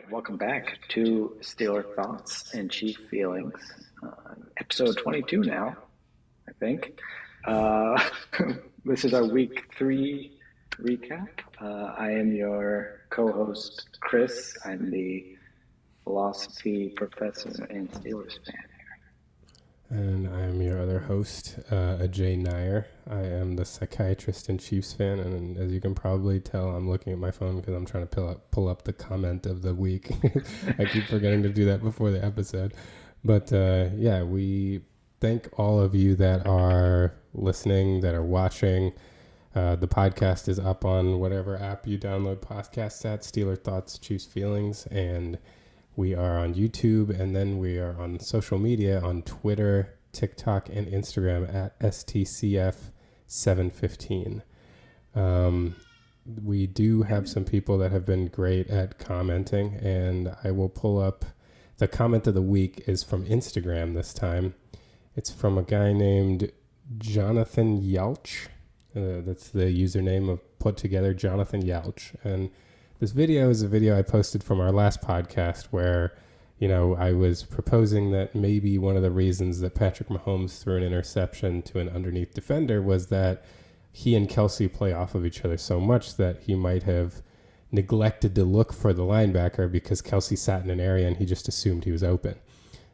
welcome back to Steeler Thoughts and Chief Feelings, episode 22 now, I think. Uh, this is our week 3 recap. I am your co-host, Chris. I'm the philosophy professor and Steelers fan. And I am your other host, Ajay Nair. I am the psychiatrist and Chiefs fan, and as you can probably tell, I'm looking at my phone because I'm trying to pull up the comment of the week. I keep forgetting to do that before the episode. But we thank all of you that are listening, that are watching. The podcast is up on whatever app you download podcasts at, Steeler Thoughts, Chiefs Feelings, and we are on YouTube, and then we are on social media on Twitter, TikTok, and Instagram at STCF715. We do have some people that have been great at commenting, and I will pull up the comment of the week is from Instagram this time. It's from a guy named Jonathan Yelch. That's the username of Put Together, Jonathan Yelch. And this video is a video I posted from our last podcast where, I was proposing that maybe one of the reasons that Patrick Mahomes threw an interception to an underneath defender was that he and Kelsey play off of each other so much that he might have neglected to look for the linebacker because Kelsey sat in an area and he just assumed he was open.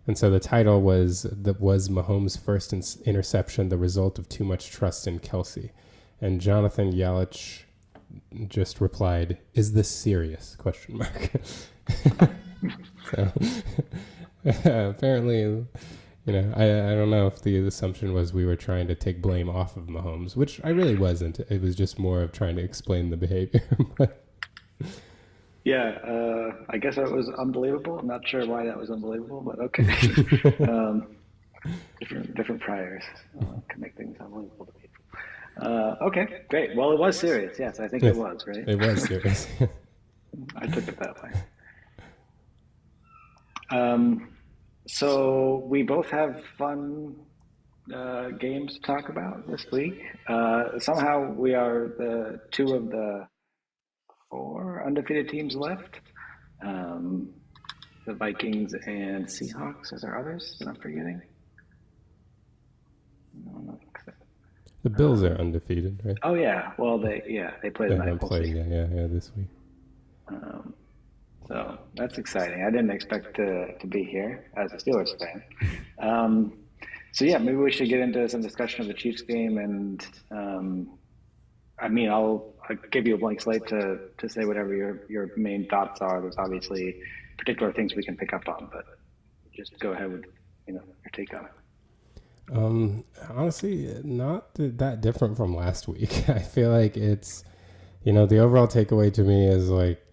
And so the title was Mahomes' first interception the result of too much trust in Kelsey. And Jonathan Yelich just replied, "Is this serious?" ? So apparently, I don't know if the assumption was we were trying to take blame off of Mahomes, which I really wasn't. It was just more of trying to explain the behavior. Yeah, I guess that was unbelievable. I'm not sure why that was unbelievable, but okay. Different priors can make things unbelievable to people. Okay, great. Well, it was serious. Yes, I think Yes, it was, right? it was serious. I took it that way. So we both have fun games to talk about this week. Somehow we are the two of the 4 undefeated teams left. The Vikings and Seahawks. Is there others that I'm forgetting? No, I'm not. The Bills are undefeated, right? Oh yeah. Well, they play They tonight. haven't played, yeah, this week. So that's exciting. I didn't expect to be here as a Steelers fan. So yeah, maybe we should get into some discussion of the Chiefs game, and I'll give you a blank slate to say whatever your main thoughts are. There's obviously particular things we can pick up on, but just go ahead with your take on it. Honestly, not that different from last week. I feel like it's, the overall takeaway to me is like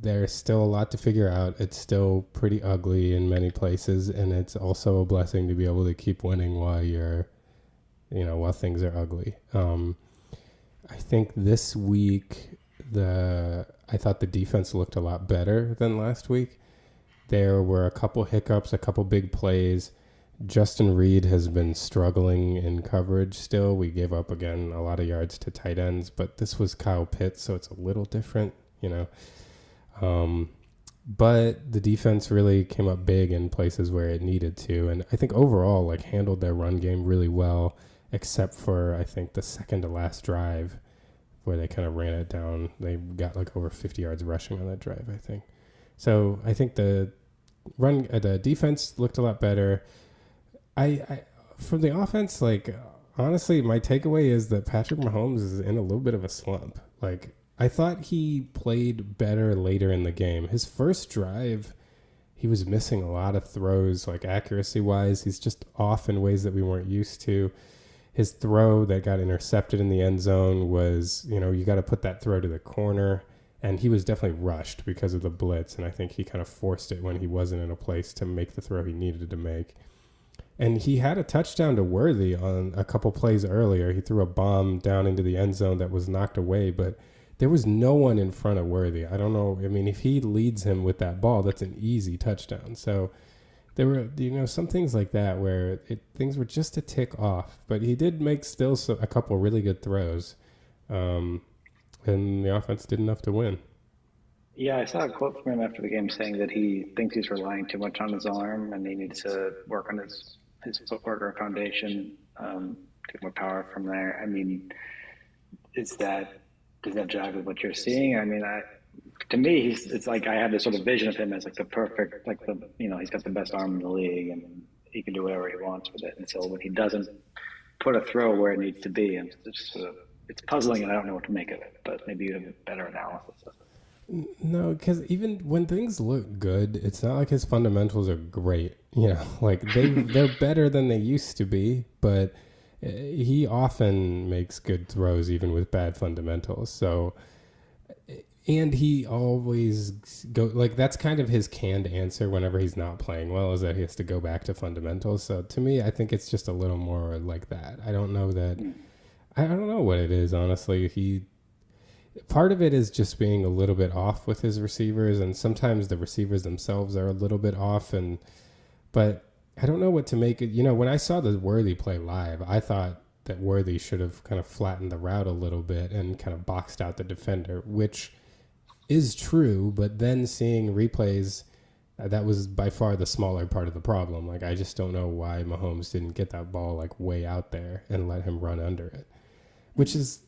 there's still a lot to figure out. It's still pretty ugly in many places, and it's also a blessing to be able to keep winning while while things are ugly. I think this week I thought the defense looked a lot better than last week. There were a couple hiccups, a couple big plays. Justin Reed has been struggling in coverage still. We gave up, again, a lot of yards to tight ends, but this was Kyle Pitts, so it's a little different, But the defense really came up big in places where it needed to, and I think overall, handled their run game really well, except for, I think, the second to last drive where they kind of ran it down. They got over 50 yards rushing on that drive, I think. So I think the defense looked a lot better. I from the offense, honestly, my takeaway is that Patrick Mahomes is in a little bit of a slump. I thought he played better later in the game. His first drive, he was missing a lot of throws, accuracy-wise. He's just off in ways that we weren't used to. His throw that got intercepted in the end zone was, you got to put that throw to the corner. And he was definitely rushed because of the blitz. And I think he kind of forced it when he wasn't in a place to make the throw he needed to make. And he had a touchdown to Worthy on a couple plays earlier. He threw a bomb down into the end zone that was knocked away, but there was no one in front of Worthy. I don't know. If he leads him with that ball, that's an easy touchdown. So there were, some things like that where things were just a tick off. But he did make still a couple really good throws. And the offense did enough to win. Yeah, I saw a quote from him after the game saying that he thinks he's relying too much on his arm and he needs to work on his footwork or foundation, get more power from there. I mean, is that does that jive with what you're seeing? I mean, to me, it's like I have this sort of vision of him as like the perfect, like he's got the best arm in the league and he can do whatever he wants with it. And so when he doesn't put a throw where it needs to be, and it's puzzling, and I don't know what to make of it. But maybe you have a better analysis of it. No, because even when things look good, it's not like his fundamentals are great. You know, like they're better than they used to be, but he often makes good throws even with bad fundamentals. So, and he always go like that's kind of his canned answer whenever he's not playing well is that he has to go back to fundamentals. So to me, I think it's just a little more like that. I don't know that. Mm. I don't know what it is honestly. He part of it is just being a little bit off with his receivers, and sometimes the receivers themselves are a little bit off. And but I don't know what to make it. You know, when I saw the Worthy play live, I thought that Worthy should have kind of flattened the route a little bit and kind of boxed out the defender, which is true. But then seeing replays, that was by far the smaller part of the problem. Like I just don't know why Mahomes didn't get that ball like way out there and let him run under it, which is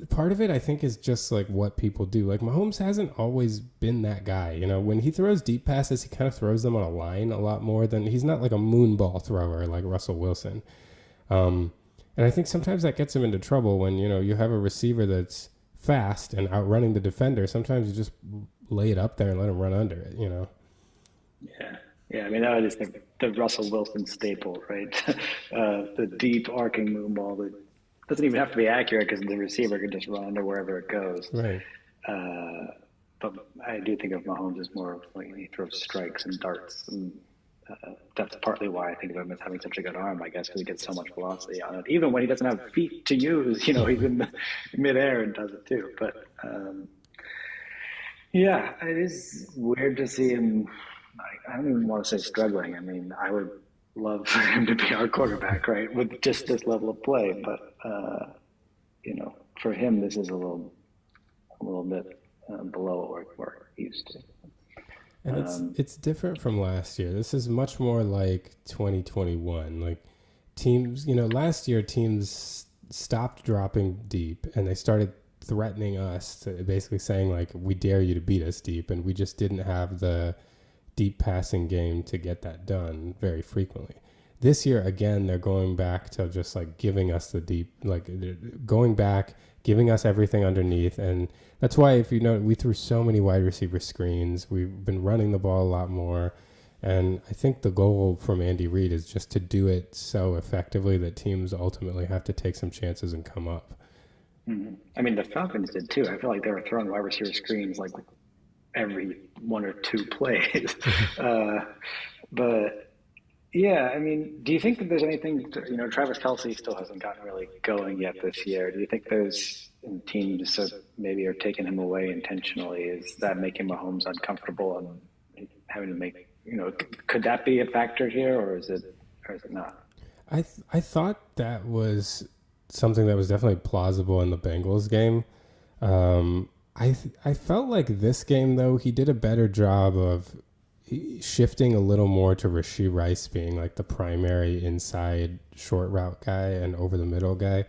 part of it I think is just like what people do. Like Mahomes hasn't always been that guy. You know, when he throws deep passes, he kind of throws them on a line a lot more than he's not like a moon ball thrower like Russell Wilson. And I think sometimes that gets him into trouble when, you know, you have a receiver that's fast and outrunning the defender. Sometimes you just lay it up there and let him run under it, you know? Yeah, yeah. I mean, that is the Russell Wilson staple, right? The deep arcing moon ball that doesn't even have to be accurate because the receiver can just run under wherever it goes. Right. Uh, but I do think of Mahomes as more of like he throws strikes and darts, and that's partly why I think of him as having such a good arm. I guess because he gets so much velocity on it, even when he doesn't have feet to use. You know, he's in midair and does it too. But yeah, it is weird to see him. I don't even want to say struggling. I mean, I would love for him to be our quarterback, right, with just this level of play. But for him, this is a little bit below what we're used to. And Um, it's different from last year. This is much more like 2021. Like teams, you know, last year teams stopped dropping deep and they started threatening us to basically saying like we dare you to beat us deep, and we just didn't have the deep passing game to get that done very frequently. This year again they're going back to just like giving us the deep, like going back, giving us everything underneath. And that's why, if you know, we threw so many wide receiver screens. We've been running the ball a lot more. And I think the goal from Andy Reid is just to do it so effectively that teams ultimately have to take some chances and come up. I mean, the Falcons did too. I feel like they were throwing wide receiver screens like every one or two plays. uh, but yeah, I mean, do you think that there's anything? Travis Kelsey still hasn't gotten really going yet this year. Do you think those teams that maybe are taking him away intentionally? Is that making Mahomes uncomfortable and having to make? Could that be a factor here, or is it not? I thought that was something that was definitely plausible in the Bengals game. I felt like this game though he did a better job of shifting a little more to Rashee Rice being like the primary inside short route guy and over the middle guy,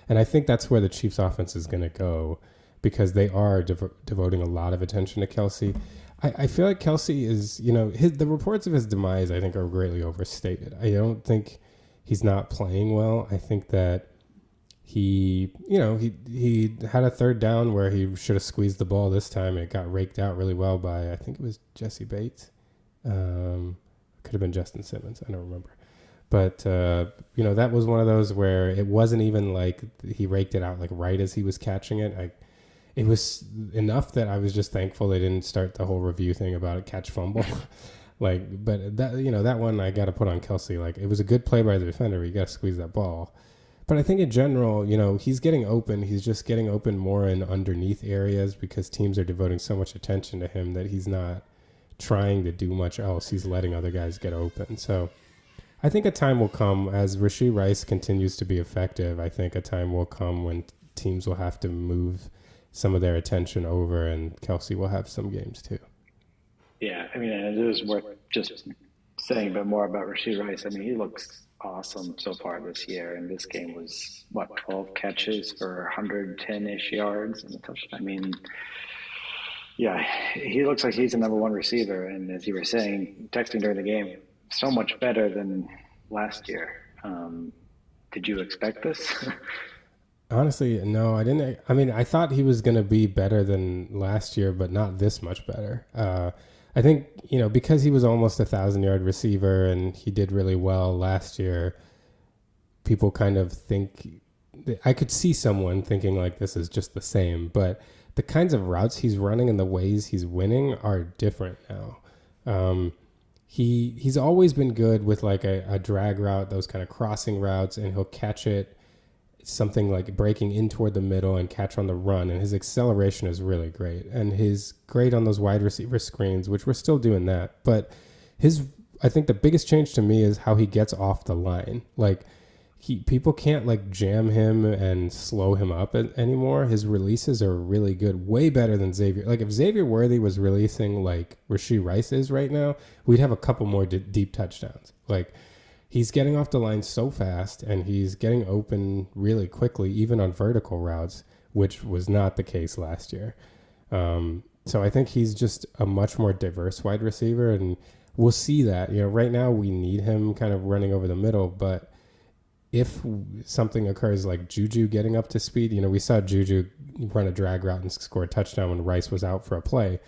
and I think that's where the Chiefs offense is going to go because they are devoting a lot of attention to Kelsey. I feel like Kelsey is, the reports of his demise I think are greatly overstated. I don't think he's not playing well. I think that he had a third down where he should have squeezed the ball this time. It got raked out really well by, I think it was Jesse Bates. Could have been Justin Simmons. I don't remember. But, that was one of those where it wasn't even like he raked it out like right as he was catching it. It was enough that I was just thankful they didn't start the whole review thing about it, catch fumble. But that one I got to put on Kelsey. Like, it was a good play by the defender. You got to squeeze that ball. But I think in general, he's getting open. He's just getting open more in underneath areas because teams are devoting so much attention to him that he's not trying to do much else. He's letting other guys get open. So I think a time will come as Rashee Rice continues to be effective. I think a time will come when teams will have to move some of their attention over, and Kelsey will have some games too. Yeah, I mean, and it is worth just saying a bit more about Rasheed Rice. I mean, he looks awesome so far this year, and this game was what 12 catches for 110-ish yards and a touchdown. I mean, yeah, he looks like he's the number one receiver, and as you were saying, texting during the game, so much better than last year. Did you expect this? Honestly, no, I didn't. I mean, I thought he was going to be better than last year, but not this much better. I think, because he was almost 1,000-yard receiver and he did really well last year, people kind of think, I could see someone thinking like this is just the same, but the kinds of routes he's running and the ways he's winning are different now. He's always been good with like a drag route, those kind of crossing routes, and he'll catch it something like breaking in toward the middle and catch on the run, and his acceleration is really great, and he's great on those wide receiver screens, which we're still doing that. But I think the biggest change to me is how he gets off the line. Like, people can't like jam him and slow him up anymore. His releases are really good, way better than Xavier. Like, if Xavier Worthy was releasing like Rasheed Rice is right now, we'd have a couple more deep touchdowns. Like, he's getting off the line so fast, and he's getting open really quickly, even on vertical routes, which was not the case last year. So I think he's just a much more diverse wide receiver, and we'll see that. Right now we need him kind of running over the middle, but if something occurs like Juju getting up to speed, we saw Juju run a drag route and score a touchdown when Rice was out for a play.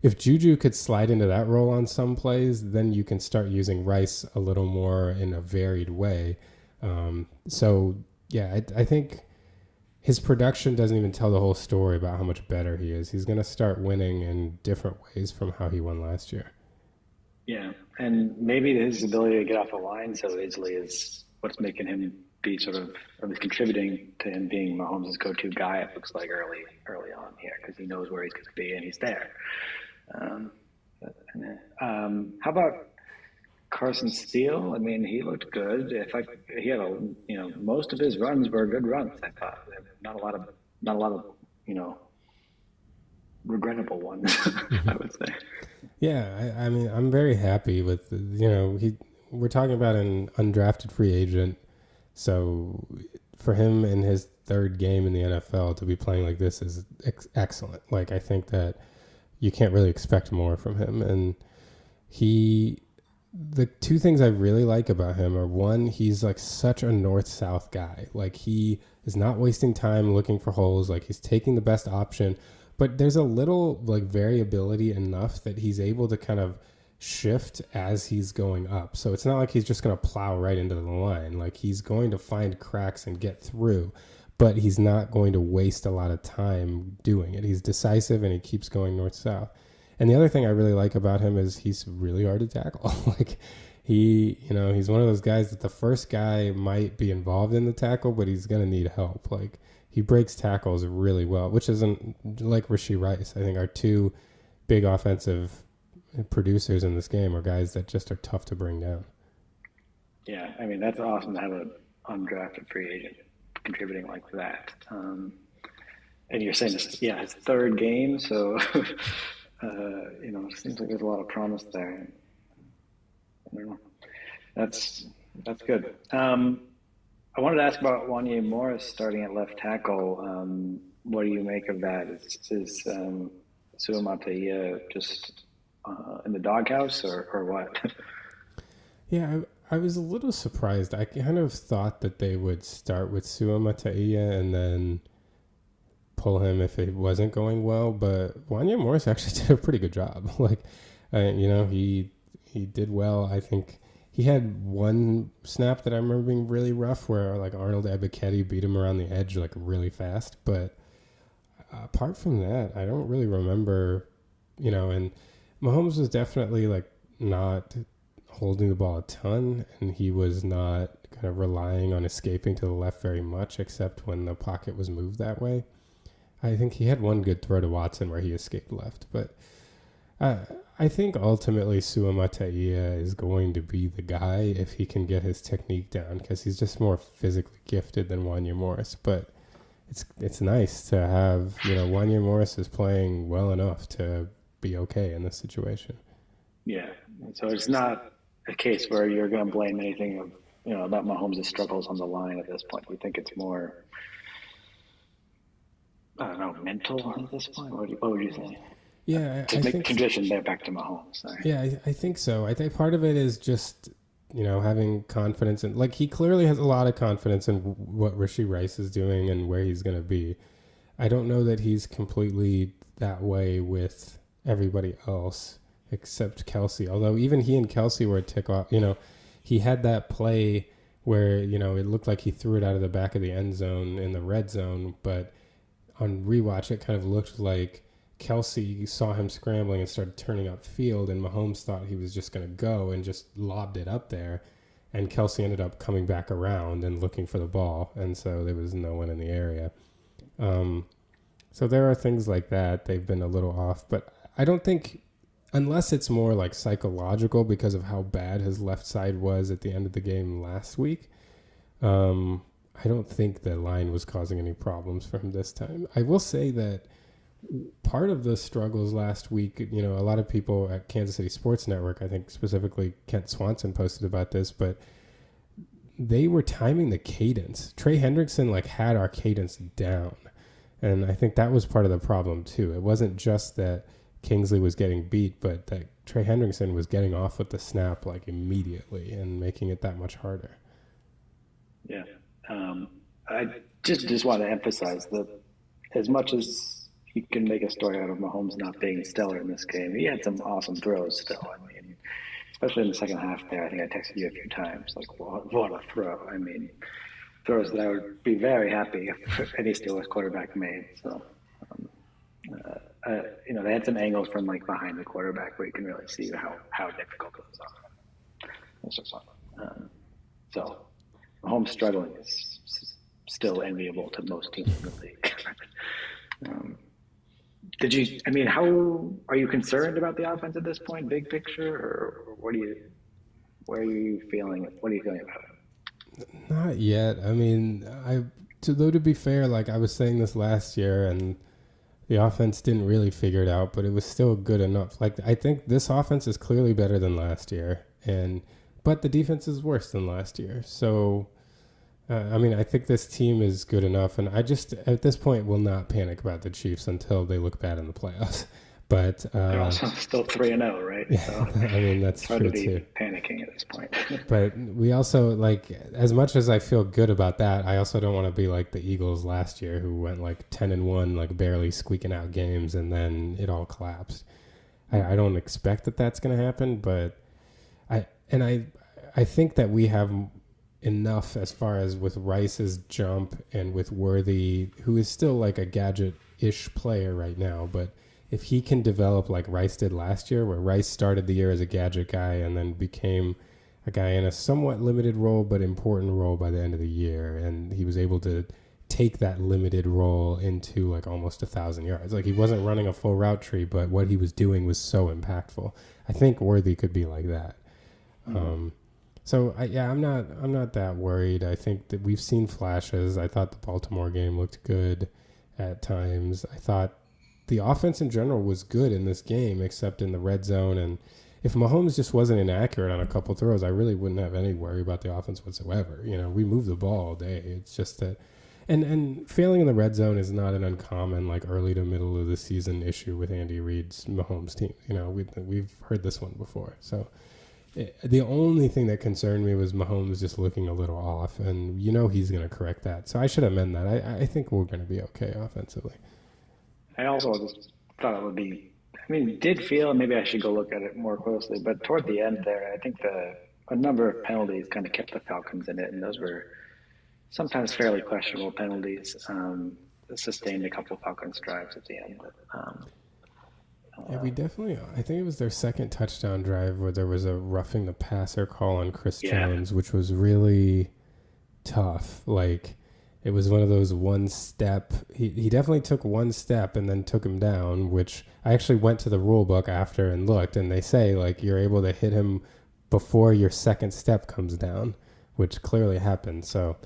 If Juju could slide into that role on some plays, then you can start using Rice a little more in a varied way. I think his production doesn't even tell the whole story about how much better he is. He's going to start winning in different ways from how he won last year. Yeah, and maybe his ability to get off the line so easily is what's making him be sort of, or contributing to him being Mahomes' go-to guy. It looks like early on here, because he knows where he's going to be and he's there. How about Carson Steele? I mean, he looked good. He had most of his runs were good runs. I thought not a lot of regrettable ones. I would say. Yeah, I mean, I'm very happy with we're talking about an undrafted free agent, so for him in his third game in the NFL to be playing like this is excellent. Like, I think that you can't really expect more from him. And the two things I really like about him are, one, he's like such a north-south guy. Like, he is not wasting time looking for holes. Like, he's taking the best option, but there's a little like variability enough that he's able to kind of shift as he's going up. So it's not like he's just going to plow right into the line. Like, he's going to find cracks and get through, but he's not going to waste a lot of time doing it. He's decisive, and he keeps going north-south. And the other thing I really like about him is he's really hard to tackle. Like, he's one of those guys that the first guy might be involved in the tackle, but he's going to need help. Like, he breaks tackles really well, which isn't like Rasheed Rice. I think our two big offensive producers in this game are guys that just are tough to bring down. Yeah, I mean, that's awesome to have an undrafted free agent contributing like that. And you're saying his third game, so it seems like there's a lot of promise there. I don't know. That's good. I wanted to ask about Wanya Morris starting at left tackle. What do you make of that? Is Suamataia just in the doghouse, or what? Yeah, I was a little surprised. I kind of thought that they would start with Suamataia and then pull him if it wasn't going well, but Wanya Morris actually did a pretty good job. Like, he did well. I think he had one snap that I remember being really rough where like Arnold Ebiketie beat him around the edge like really fast, but apart from that, I don't really remember, and Mahomes was definitely like not holding the ball a ton, and he was not kind of relying on escaping to the left very much, except when the pocket was moved that way. I think he had one good throw to Watson where he escaped left, but I think ultimately Suamataia is going to be the guy if he can get his technique down, because he's just more physically gifted than Wanya Morris. But it's nice to have, Wanya Morris is playing well enough to be okay in this situation. Yeah. So it's not a case where you're going to blame anything of about Mahomes' struggles on the line at this point. You think it's more, I don't know, mental at this point. What would you say? Yeah, To I make think transition there back to Mahomes. Sorry. yeah, I think so. I think part of it is just having confidence in, like, he clearly has a lot of confidence in what Rishi Rice is doing and where he's going to be. I don't know that he's completely that way with everybody else except Kelsey. Although even he and Kelsey were a tick off. He had that play where it looked like he threw it out of the back of the end zone in the red zone, but on rewatch it kind of looked like Kelsey saw him scrambling and started turning upfield, and Mahomes thought he was just going to go and just lobbed it up there. And Kelsey ended up coming back around and looking for the ball, and so there was no one in the area. Um, so there are things like that. They've been a little off, but I don't think, unless it's more like psychological because of how bad his left side was at the end of the game last week, um, I don't think the line was causing any problems for him this time. I will say that part of the struggles last week, a lot of people at Kansas City Sports Network, I think specifically Kent Swanson posted about this, but they were timing the cadence. Trey Hendrickson had our cadence down. And I think that was part of the problem too. It wasn't just that Kingsley was getting beat, but that Trey Hendrickson was getting off with the snap immediately and making it that much harder. Yeah. Um, I just want to emphasize that as much as you can make a story out of Mahomes not being stellar in this game, he had some awesome throws still. I mean, especially in the second half there. I think I texted you a few times, what a throw. I mean, throws that I would be very happy if any Steelers quarterback made. So, um, they had some angles from behind the quarterback where you can really see how difficult those are. Those are fun. So, Mahomes struggling is still enviable to most teams in the league. um, I mean, how are you concerned about the offense at this point, big picture, or where are you feeling? What are you feeling about it? Not yet. I mean, to be fair, I was saying this last year, and the offense didn't really figure it out, but it was still good enough. I think this offense is clearly better than last year, but the defense is worse than last year. So, I mean, I think this team is good enough, and I just at this point will not panic about the Chiefs until they look bad in the playoffs. But They're also still 3-0, right? yeah, So I mean that's it's hard true to be too. panicking at this point. But we also as much as I feel good about that, I also don't want to be like the Eagles last year who went 10-1, barely squeaking out games, and then it all collapsed. I don't expect that that's going to happen, but I think that we have enough as far as with Rice's jump and with Worthy, who is still a gadget-ish player right now, but if he can develop like Rice did last year, where Rice started the year as a gadget guy and then became a guy in a somewhat limited role but important role by the end of the year, and he was able to take that limited role into almost 1,000 yards. He wasn't running a full route tree, but what he was doing was so impactful. I think Worthy could be like that. Mm-hmm. I'm not that worried. I think that we've seen flashes. I thought the Baltimore game looked good at times. I thought the offense in general was good in this game, except in the red zone. And if Mahomes just wasn't inaccurate on a couple throws, I really wouldn't have any worry about the offense whatsoever. We move the ball all day. It's just that, and failing in the red zone is not an uncommon early to middle of the season issue with Andy Reid's Mahomes team. We've heard this one before. So the only thing that concerned me was Mahomes just looking a little off, and he's going to correct that. So I should amend that. I think we're going to be okay offensively. I also just thought it would be, I mean, it did feel, maybe I should go look at it more closely, but toward the end there, I think a number of penalties kind of kept the Falcons in it, and those were sometimes fairly questionable penalties. Sustained a couple of Falcons drives at the end. Yeah, we definitely, I think it was their second touchdown drive where there was a roughing the passer call on Chris Jones, which was really tough. It was one of those one step. He definitely took one step and then took him down, which I actually went to the rule book after and looked, and they say you're able to hit him before your second step comes down, which clearly happened. So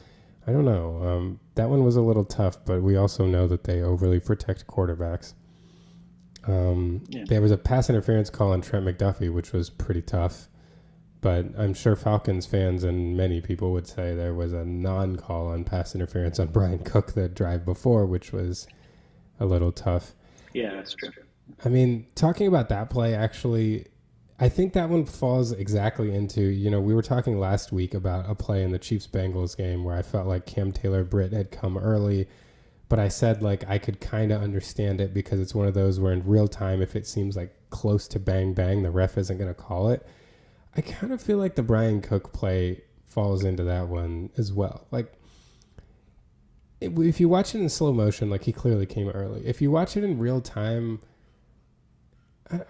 I don't know. That one was a little tough, but we also know that they overly protect quarterbacks. Yeah. There was a pass interference call on Trent McDuffie, which was pretty tough. But I'm sure Falcons fans and many people would say there was a non-call on pass interference on Brian Cook the drive before, which was a little tough. Yeah, that's true. I mean, talking about that play, actually, I think that one falls exactly into, we were talking last week about a play in the Chiefs-Bengals game where I felt like Cam Taylor-Britt had come early, but I said, like, I could kind of understand it because it's one of those where in real time, if it seems like close to bang bang, the ref isn't going to call it. I kind of feel like the Brian Cook play falls into that one as well. Like, if you watch it in slow motion, like, he clearly came early. If you watch it in real time,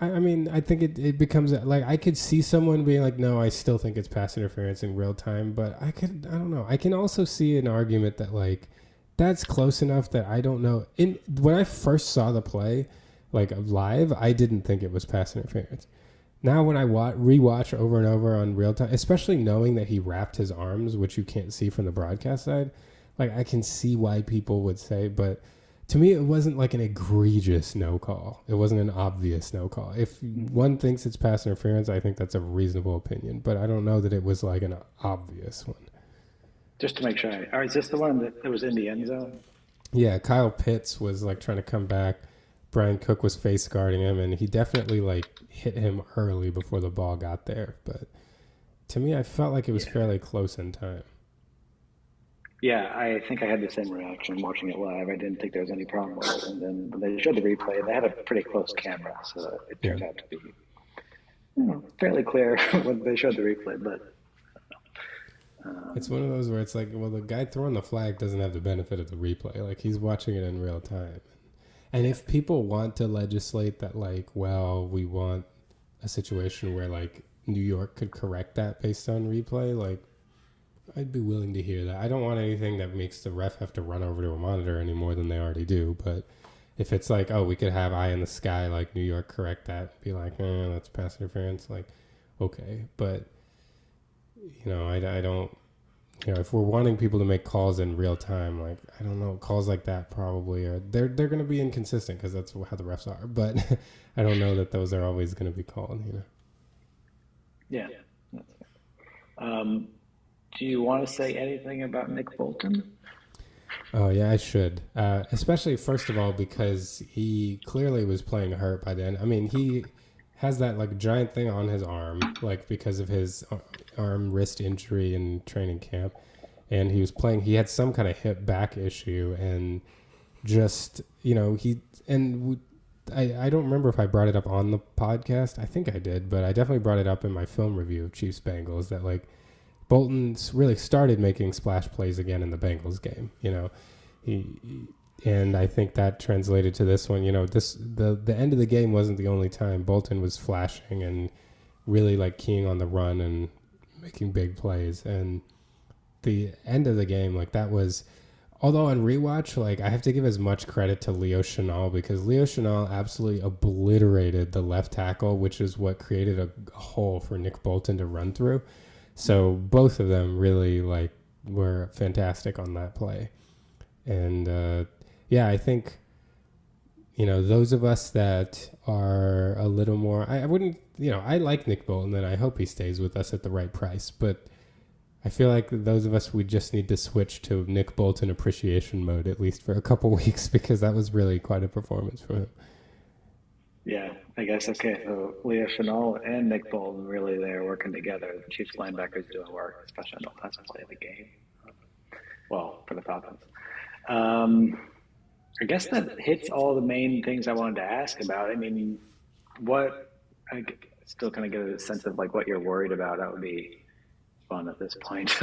I mean, I think it becomes like I could see someone being like, no, I still think it's pass interference in real time, but I don't know. I can also see an argument that like that's close enough that I don't know. When I first saw the play, like live, I didn't think it was pass interference. Now when I rewatch over and over on real time, especially knowing that he wrapped his arms, which you can't see from the broadcast side, like I can see why people would say, but to me, it wasn't like an egregious no call. It wasn't an obvious no call. If one thinks it's pass interference, I think that's a reasonable opinion. But I don't know that it was like an obvious one. Just to make sure. All right, is this the one that was in the end zone? Yeah, Kyle Pitts was like trying to come back. Brian Cook was face guarding him, and he definitely like hit him early before the ball got there. But to me, I felt like it was fairly close in time. Yeah, I think I had the same reaction watching it live. I didn't think there was any problem with it. And then when they showed the replay, they had a pretty close camera, so it Yeah. turned out to be fairly clear when they showed the replay. But It's one of those where it's like, well, the guy throwing the flag doesn't have the benefit of the replay. Like, he's watching it in real time. And if people want to legislate that, like, well, we want a situation where, like, New York could correct that based on replay, like, I'd be willing to hear that. I don't want anything that makes the ref have to run over to a monitor any more than they already do. But if it's like, oh, we could have eye in the sky, like New York correct that, be like, that's pass interference, like, okay. But, I don't, if we're wanting people to make calls in real time, like, I don't know, calls like that probably are, they're going to be inconsistent because that's how the refs are. But I don't know that those are always going to be called. yeah. Do you want to say anything about Nick Bolton? Oh, yeah, I should. Especially, first of all, because he clearly was playing hurt by then. I mean, he has that, like, giant thing on his arm, like, because of his arm wrist injury in training camp. And he was playing, he had some kind of hip back issue. And just, I don't remember if I brought it up on the podcast. I think I did, but I definitely brought it up in my film review of Chiefs Bengals that, like, Bolton really started making splash plays again in the Bengals game. And I think that translated to this one. The end of the game wasn't the only time Bolton was flashing and really like keying on the run and making big plays. And the end of the game, like that was, although on rewatch, like I have to give as much credit to Leo Chenal because Leo Chenal absolutely obliterated the left tackle, which is what created a hole for Nick Bolton to run through. So both of them really like were fantastic on that play. And I think, those of us that are a little more, I wouldn't, I like Nick Bolton and I hope he stays with us at the right price. But I feel like those of us, we just need to switch to Nick Bolton appreciation mode, at least for a couple weeks, because that was really quite a performance from him. Yeah, I guess. Okay, so Leo Chenal and Nick Bolton really there working together. The Chiefs linebackers doing work, especially on the last play of the game. Well, for the Falcons. I guess that hits all the main things I wanted to ask about. I mean, I still kind of get a sense of like what you're worried about. That would be fun at this point.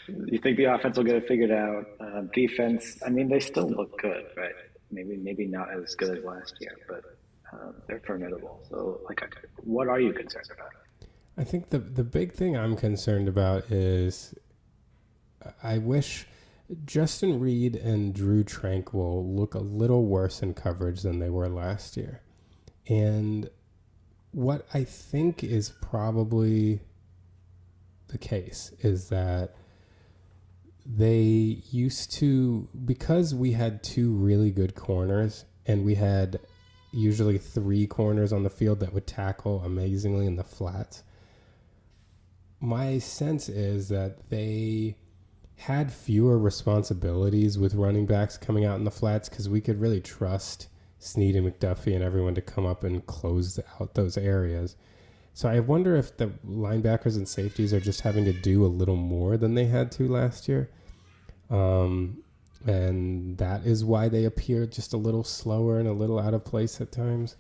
You think the offense will get it figured out? Defense, I mean, they still look good, right? Maybe not as good as last year, but they're formidable. So, like, what are you concerned about? I think the big thing I'm concerned about is I wish Justin Reed and Drew Tranquil look a little worse in coverage than they were last year. And what I think is probably the case is that they used to, because we had two really good corners and we had usually three corners on the field that would tackle amazingly in the flats. My sense is that they had fewer responsibilities with running backs coming out in the flats because we could really trust Snead and McDuffie and everyone to come up and close out those areas. So I wonder if the linebackers and safeties are just having to do a little more than they had to last year. And that is why they appear just a little slower and a little out of place at times.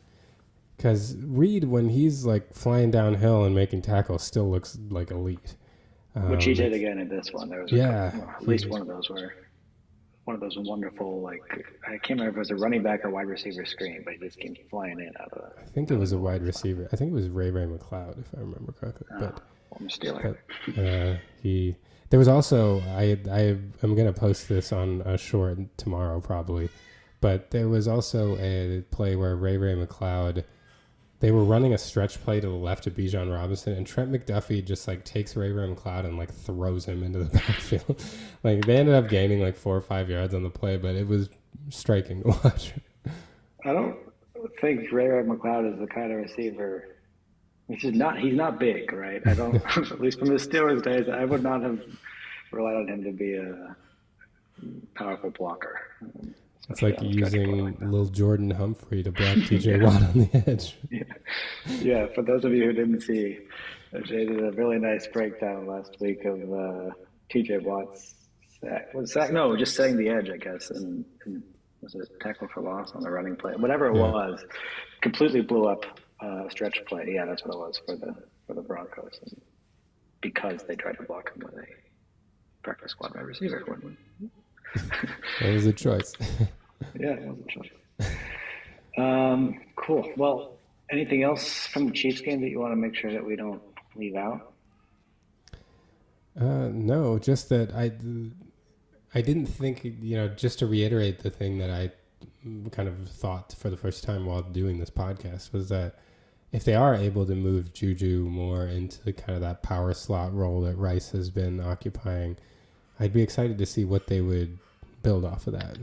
Because Reed, when he's like flying downhill and making tackles, still looks like elite. Which he did again in this one. There was at least one of those where one of those wonderful, like, I can't remember if it was a running back or wide receiver screen, but he just came flying in out of the. I think it was a wide receiver. I think it was Ray McLeod, if I remember correctly. I'm Steeler. He. There was also I am gonna post this on a short tomorrow probably, but there was also a play where Ray McLeod. They were running a stretch play to the left of Bijan Robinson, and Trent McDuffie just like takes Ray McLeod and like throws him into the backfield. Like they ended up gaining like 4 or 5 yards on the play, but it was striking to watch. I don't think Ray McLeod is the kind of receiver. He's not big, right? I don't. At least from the Steelers days, I would not have relied on him to be a powerful blocker. It's like using Lil Jordan Humphrey to block TJ Watt on the edge. Yeah. For those of you who didn't see, Ajay did a really nice breakdown last week of TJ Watt's sack. No, just setting the edge, I guess, and was it tackle for loss on the running play? Whatever it was, completely blew up a stretch play. Yeah, that's what it was for the Broncos, and because they tried to block him with a practice squad wide receiver. That was a choice. Yeah, it was a choice. Cool. Well, anything else from the Chiefs game that you want to make sure that we don't leave out? No, just that I didn't think, just to reiterate the thing that I kind of thought for the first time while doing this podcast was that if they are able to move Juju more into kind of that power slot role that Rice has been occupying, I'd be excited to see what they would build off of that.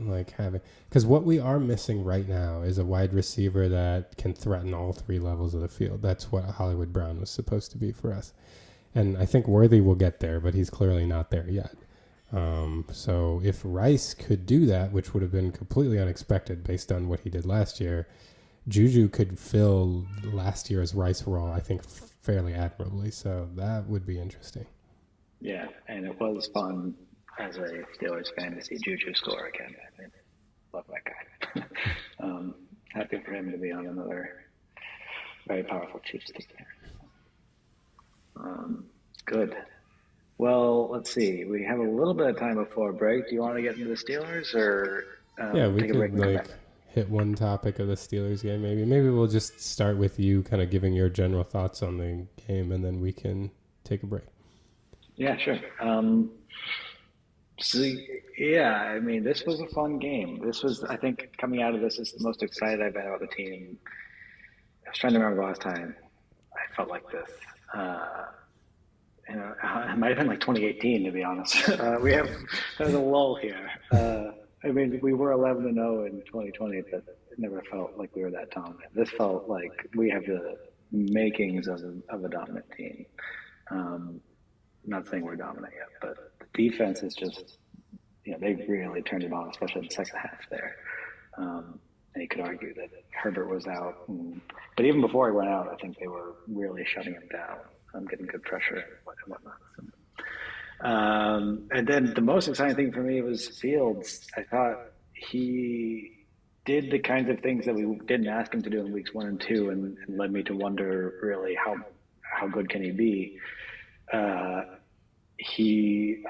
Because what we are missing right now is a wide receiver that can threaten all three levels of the field. That's what Hollywood Brown was supposed to be for us. And I think Worthy will get there, but he's clearly not there yet. So if Rice could do that, which would have been completely unexpected based on what he did last year, Juju could fill last year's Rice role, I think, fairly admirably. So that would be interesting. Yeah, and it was fun as a Steelers fan to see Juju score again. I mean, love that guy. Happy for him to be on another very powerful Chiefs team there. Good. Well, let's see. We have a little bit of time before break. Do you want to get into the Steelers, or we take a break could hit one topic of the Steelers game? Maybe we'll just start with you kind of giving your general thoughts on the game, and then we can take a break. Yeah, sure. I mean, this was a fun game. This was, I think, coming out of this is the most excited I've been about the team. I was trying to remember the last time I felt like this. It might have been like 2018, to be honest. There's a lull here. I mean, we were 11-0 in 2020, but it never felt like we were that dominant. This felt like we have the makings of a dominant team. Not saying we're dominant yet, but the defense is just, they really turned it on, especially in the second half there. And you could argue that Herbert was out. But even before he went out, I think they were really shutting him down. Getting good pressure and whatnot. And then the most exciting thing for me was Fields. I thought he did the kinds of things that we didn't ask him to do in weeks 1 and 2 and led me to wonder really how good can he be. I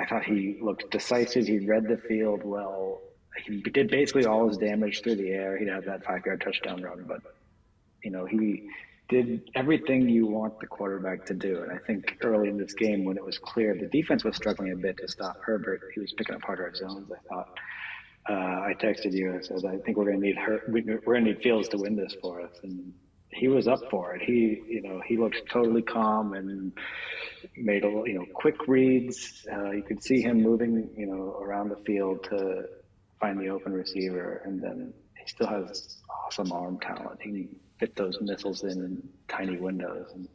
thought he looked decisive. He read the field well. He did basically all his damage through the air. He'd have that 5-yard touchdown run, but he did everything you want the quarterback to do. And I think early in this game, when it was clear the defense was struggling a bit to stop Herbert, he was picking up harder zones. I thought I texted you and said, I think we're going to need Fields to win this for us. And he was up for it. He looked totally calm and made quick reads. You could see him moving, around the field to find the open receiver, and then he still has awesome arm talent. He can fit those missiles in tiny windows, and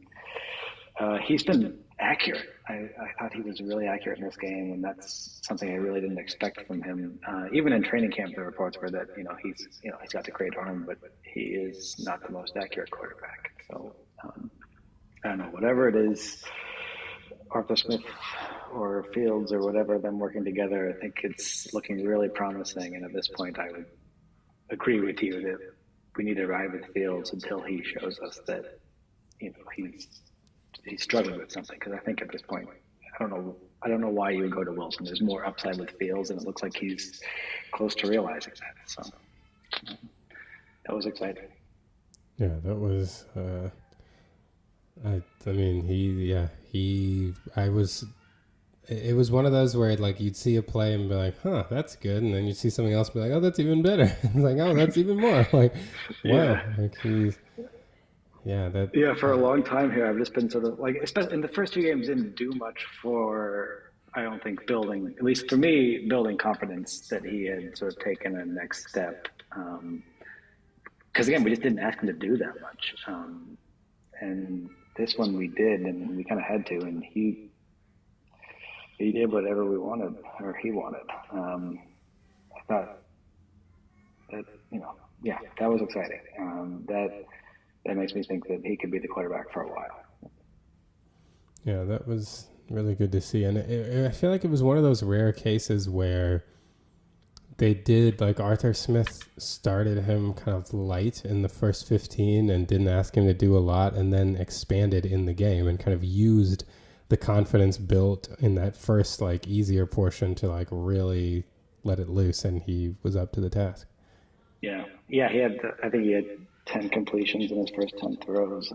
he's been accurate. I thought he was really accurate in this game, and that's something I really didn't expect from him. Even in training camp, the reports were that he's got the great arm, but he is not the most accurate quarterback. So I don't know, whatever it is, Arthur Smith or Fields or whatever, them working together, I think it's looking really promising. And at this point, I would agree with you that we need to ride with Fields until he shows us that he's struggling with something. Because I think at this point, I don't know why you would go to Wilson. There's more upside with Fields, and it looks like he's close to realizing that. So that was exciting. Yeah, that was. I mean, I was. It was one of those where like you'd see a play and be like, "Huh, that's good," and then you'd see something else and be like, "Oh, that's even better." It's like, "Oh, that's even more." Like, wow, Yeah. like that. Yeah, for a long time here, I've just been sort of like, especially in the first two games, didn't do much for, I don't think, building, at least for me, building confidence that he had sort of taken a next step. Because again, we just didn't ask him to do that much. And this one we did, and we kind of had to, and he did whatever we wanted, or he wanted. I thought that, yeah, that was exciting. That makes me think that he could be the quarterback for a while. Yeah, that was really good to see, and I feel like it was one of those rare cases where they did, like, Arthur Smith started him kind of light in the first 15 and didn't ask him to do a lot, and then expanded in the game and kind of used the confidence built in that first, like, easier portion to, like, really let it loose, and he was up to the task. Yeah, yeah. I think he had 10 completions in his first 10 throws,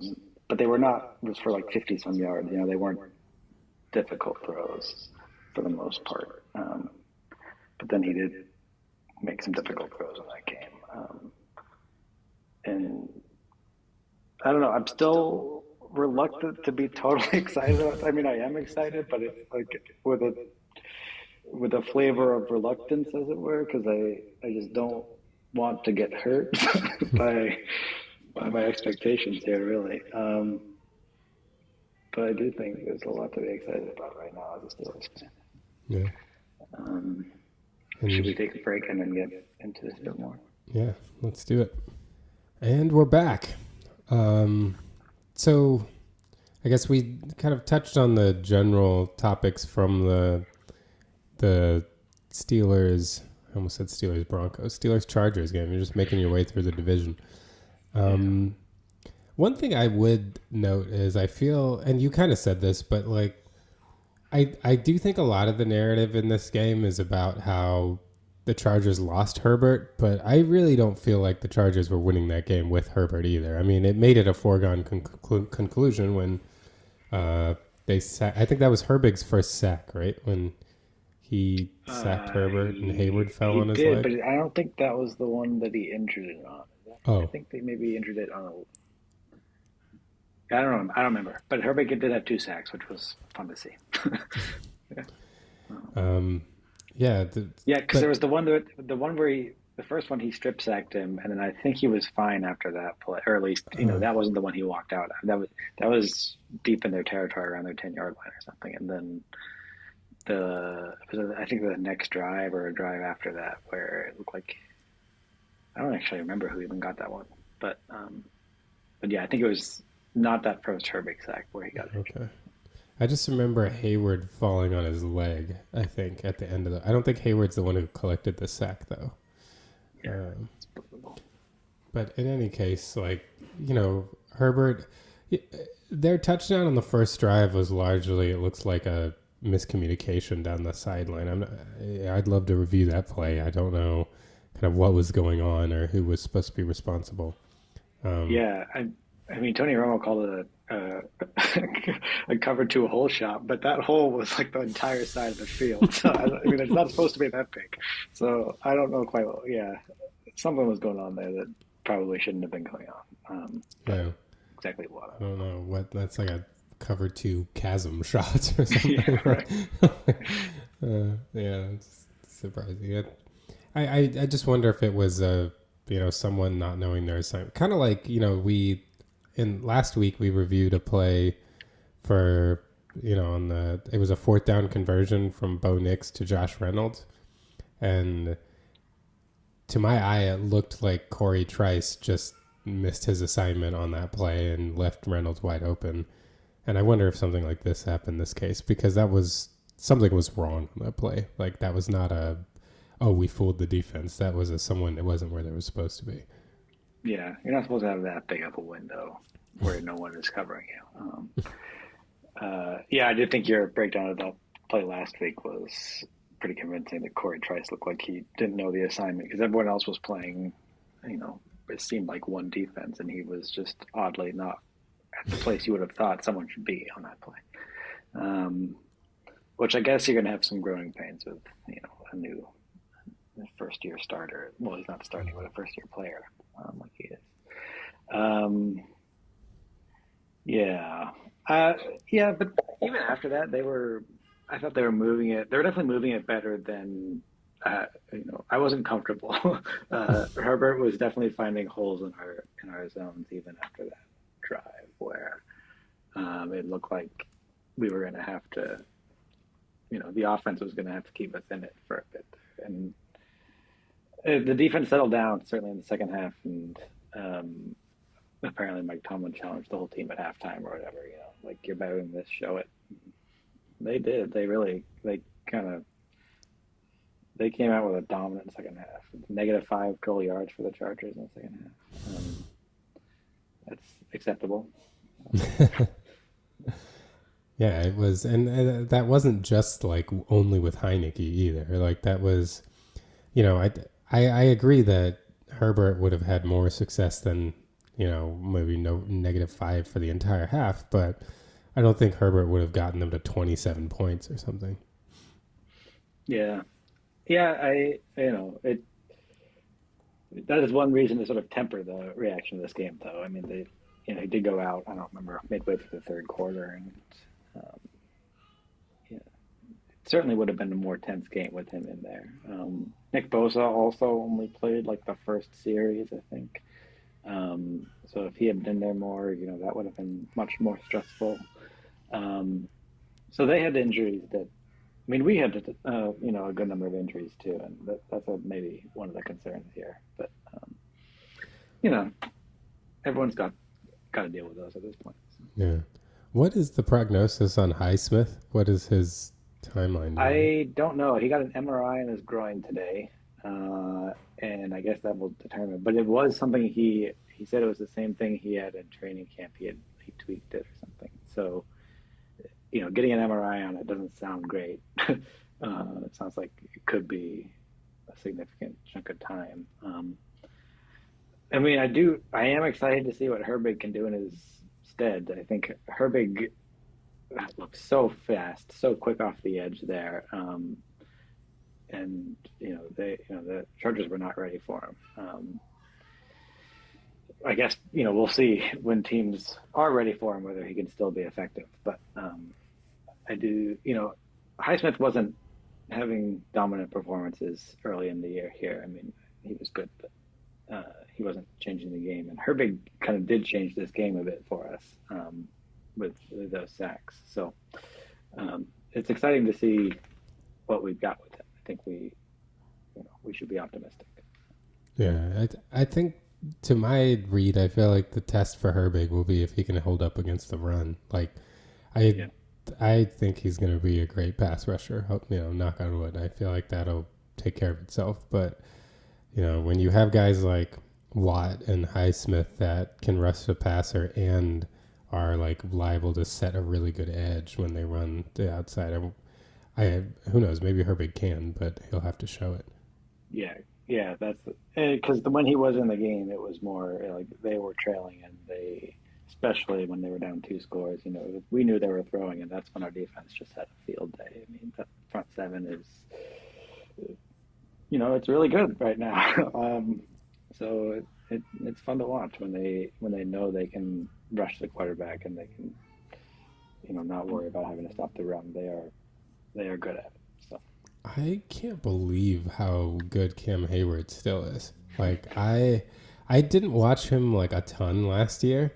but they were not. It was for like 50 some yards. They weren't difficult throws for the most part. But then he did make some difficult throws in that game. And I don't know. I'm still reluctant to be totally excited about it. I mean, I am excited, but it's like with a flavor of reluctance, as it were, because I just don't want to get hurt by my expectations here, really. But I do think there's a lot to be excited about right now as a Steelers fan. Yeah. Should we take a break and then get into this a bit more? Yeah, let's do it. And we're back. So I guess we kind of touched on the general topics from the Steelers. I almost said Steelers Broncos. Steelers Chargers game. You're just making your way through the division. One thing I would note is I feel, and you kind of said this, but like I do think a lot of the narrative in this game is about how the Chargers lost Herbert, but I really don't feel like the Chargers were winning that game with Herbert either. I mean, it made it a foregone conclusion when I think that was Herbig's first sack, right? When he sacked Herbert and Hayward fell on his leg. But I don't think that was the one that he injured it on. I think they maybe injured it on I don't know. I don't remember. But Herbig did have 2 sacks, which was fun to see. Because there was the one where the first one he strip sacked him, and then I think he was fine after that play, or at least that wasn't the one he walked out of. That was deep in their territory around their 10-yard line or something, and then I think the next drive or a drive after that where it looked like I don't actually remember who even got that one, but yeah, I think it was not that first Herbig sack where he got it. Okay. I just remember Hayward falling on his leg, I think, at the end of I don't think Hayward's the one who collected the sack, though. Yeah. But in any case, like, Herbert, their touchdown on the first drive was largely, it looks like a miscommunication down the sideline. I'd love to review that play. I don't know kind of what was going on or who was supposed to be responsible. I mean, Tony Romo called it a cover 2 hole shot, but that hole was like the entire side of the field. So I mean, it's not supposed to be that big. So I don't know quite. Yeah, something was going on there that probably shouldn't have been going on. But Yeah. exactly what, I I don't don't know what that's like a cover two chasm shots or know. Yeah, something. right. Yeah, it's surprising. I just wonder if it was someone not knowing their assignment. Kind of like we in last week we reviewed a play for on the it was a fourth down conversion from Bo Nix to Josh Reynolds, and to my eye it looked like Corey Trice just missed his assignment on that play and left Reynolds wide open. And I wonder if something like this happened in this case because that was something was wrong on that play. Like that was not a we fooled the defense. That was a someone it wasn't where they were supposed to be. Yeah, you're not supposed to have that big of a window where no one is covering you. Yeah, I did think your breakdown of that play last week was pretty convincing that Corey Trice looked like he didn't know the assignment because everyone else was playing, you know, it seemed like one defense, and he was just oddly not at the place you would have thought someone should be on that play. Um, which I guess you're going to have some growing pains with, a new first year starter. Well, he's not starting, but a first year player like he is. Um, yeah. Uh, yeah, but even after that, I thought they were moving it. They were definitely moving it better than, I wasn't comfortable. Herbert was definitely finding holes in our zones even after that drive where it looked like we were going to have to, the offense was going to have to keep us in it for a bit. And the defense settled down certainly in the second half, and um, apparently Mike Tomlin challenged the whole team at halftime or whatever. Like you're better than this, show it. They did. They kind of they came out with a dominant second half. -5 total yards for the Chargers in the second half. That's acceptable. Yeah, it was, and that wasn't just like only with Heineke either. Like that was, I agree that Herbert would have had more success than maybe no -5 for the entire half, but I don't think Herbert would have gotten them to 27 points or something. Yeah, yeah. It that is one reason to sort of temper the reaction to this game, though. I mean, he did go out. I don't remember midway through the third quarter, and um, yeah, it certainly would have been a more tense game with him in there. Nick Bosa also only played like the first series, I think. So if he had been there more, that would have been much more stressful. Um, so they had injuries that, I mean, we had, a good number of injuries too, and that's maybe one of the concerns here. But you know, everyone's got to deal with those at this point. So. Yeah. What is the prognosis on Highsmith? What is his timeline? Do you know? I don't know. He got an MRI in his groin today, and I guess that will determine. But it was something he said it was the same thing he had in training camp. He tweaked it or something. So getting an MRI on it doesn't sound great. It sounds like it could be a significant chunk of time. I mean, I am excited to see what Herbig can do in his stead. I think Herbig looks so fast, so quick off the edge there. And the Chargers were not ready for him. I guess we'll see when teams are ready for him whether he can still be effective. But I do, Highsmith wasn't having dominant performances early in the year here. I mean, he was good, but he wasn't changing the game. And Herbig kind of did change this game a bit for us with those sacks. So it's exciting to see what we've got with him. I think we should be optimistic. Yeah, I think to my read, I feel like the test for Herbig will be if he can hold up against the run. Like, I Yeah. I think he's going to be a great pass rusher. Knock on wood. I feel like that'll take care of itself. But when you have guys like Watt and Highsmith that can rush the passer and are like liable to set a really good edge when they run the outside, who knows? Maybe Herbig can, but he'll have to show it. Yeah, yeah, that's because when he was in the game, it was more like they were trailing, and especially when they were down 2 scores, we knew they were throwing, and that's when our defense just had a field day. I mean, that front seven is, it's really good right now. So it's fun to watch when they know they can rush the quarterback and they can not worry about having to stop the run. They are good at it. So I can't believe how good Cam Hayward still is. Like I didn't watch him like a ton last year.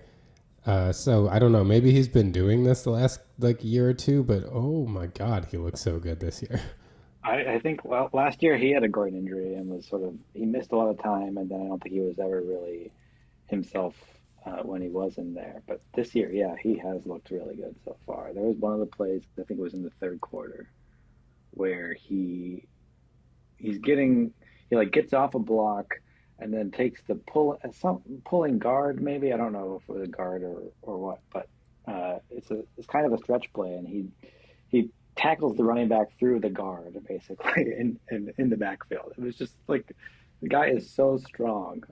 So I don't know. Maybe he's been doing this the last like year or two, but oh my god, he looks so good this year. I think last year he had a groin injury and was sort of he missed a lot of time, and then I don't think he was ever really himself when he was in there. But this year, yeah, he has looked really good so far. There was one of the plays I think it was in the third quarter where he's getting he like gets off a block and then takes the some pulling guard, maybe I don't know if it was a guard or what, but it's kind of a stretch play, and he tackles the running back through the guard basically in the backfield. It was just like the guy is so strong,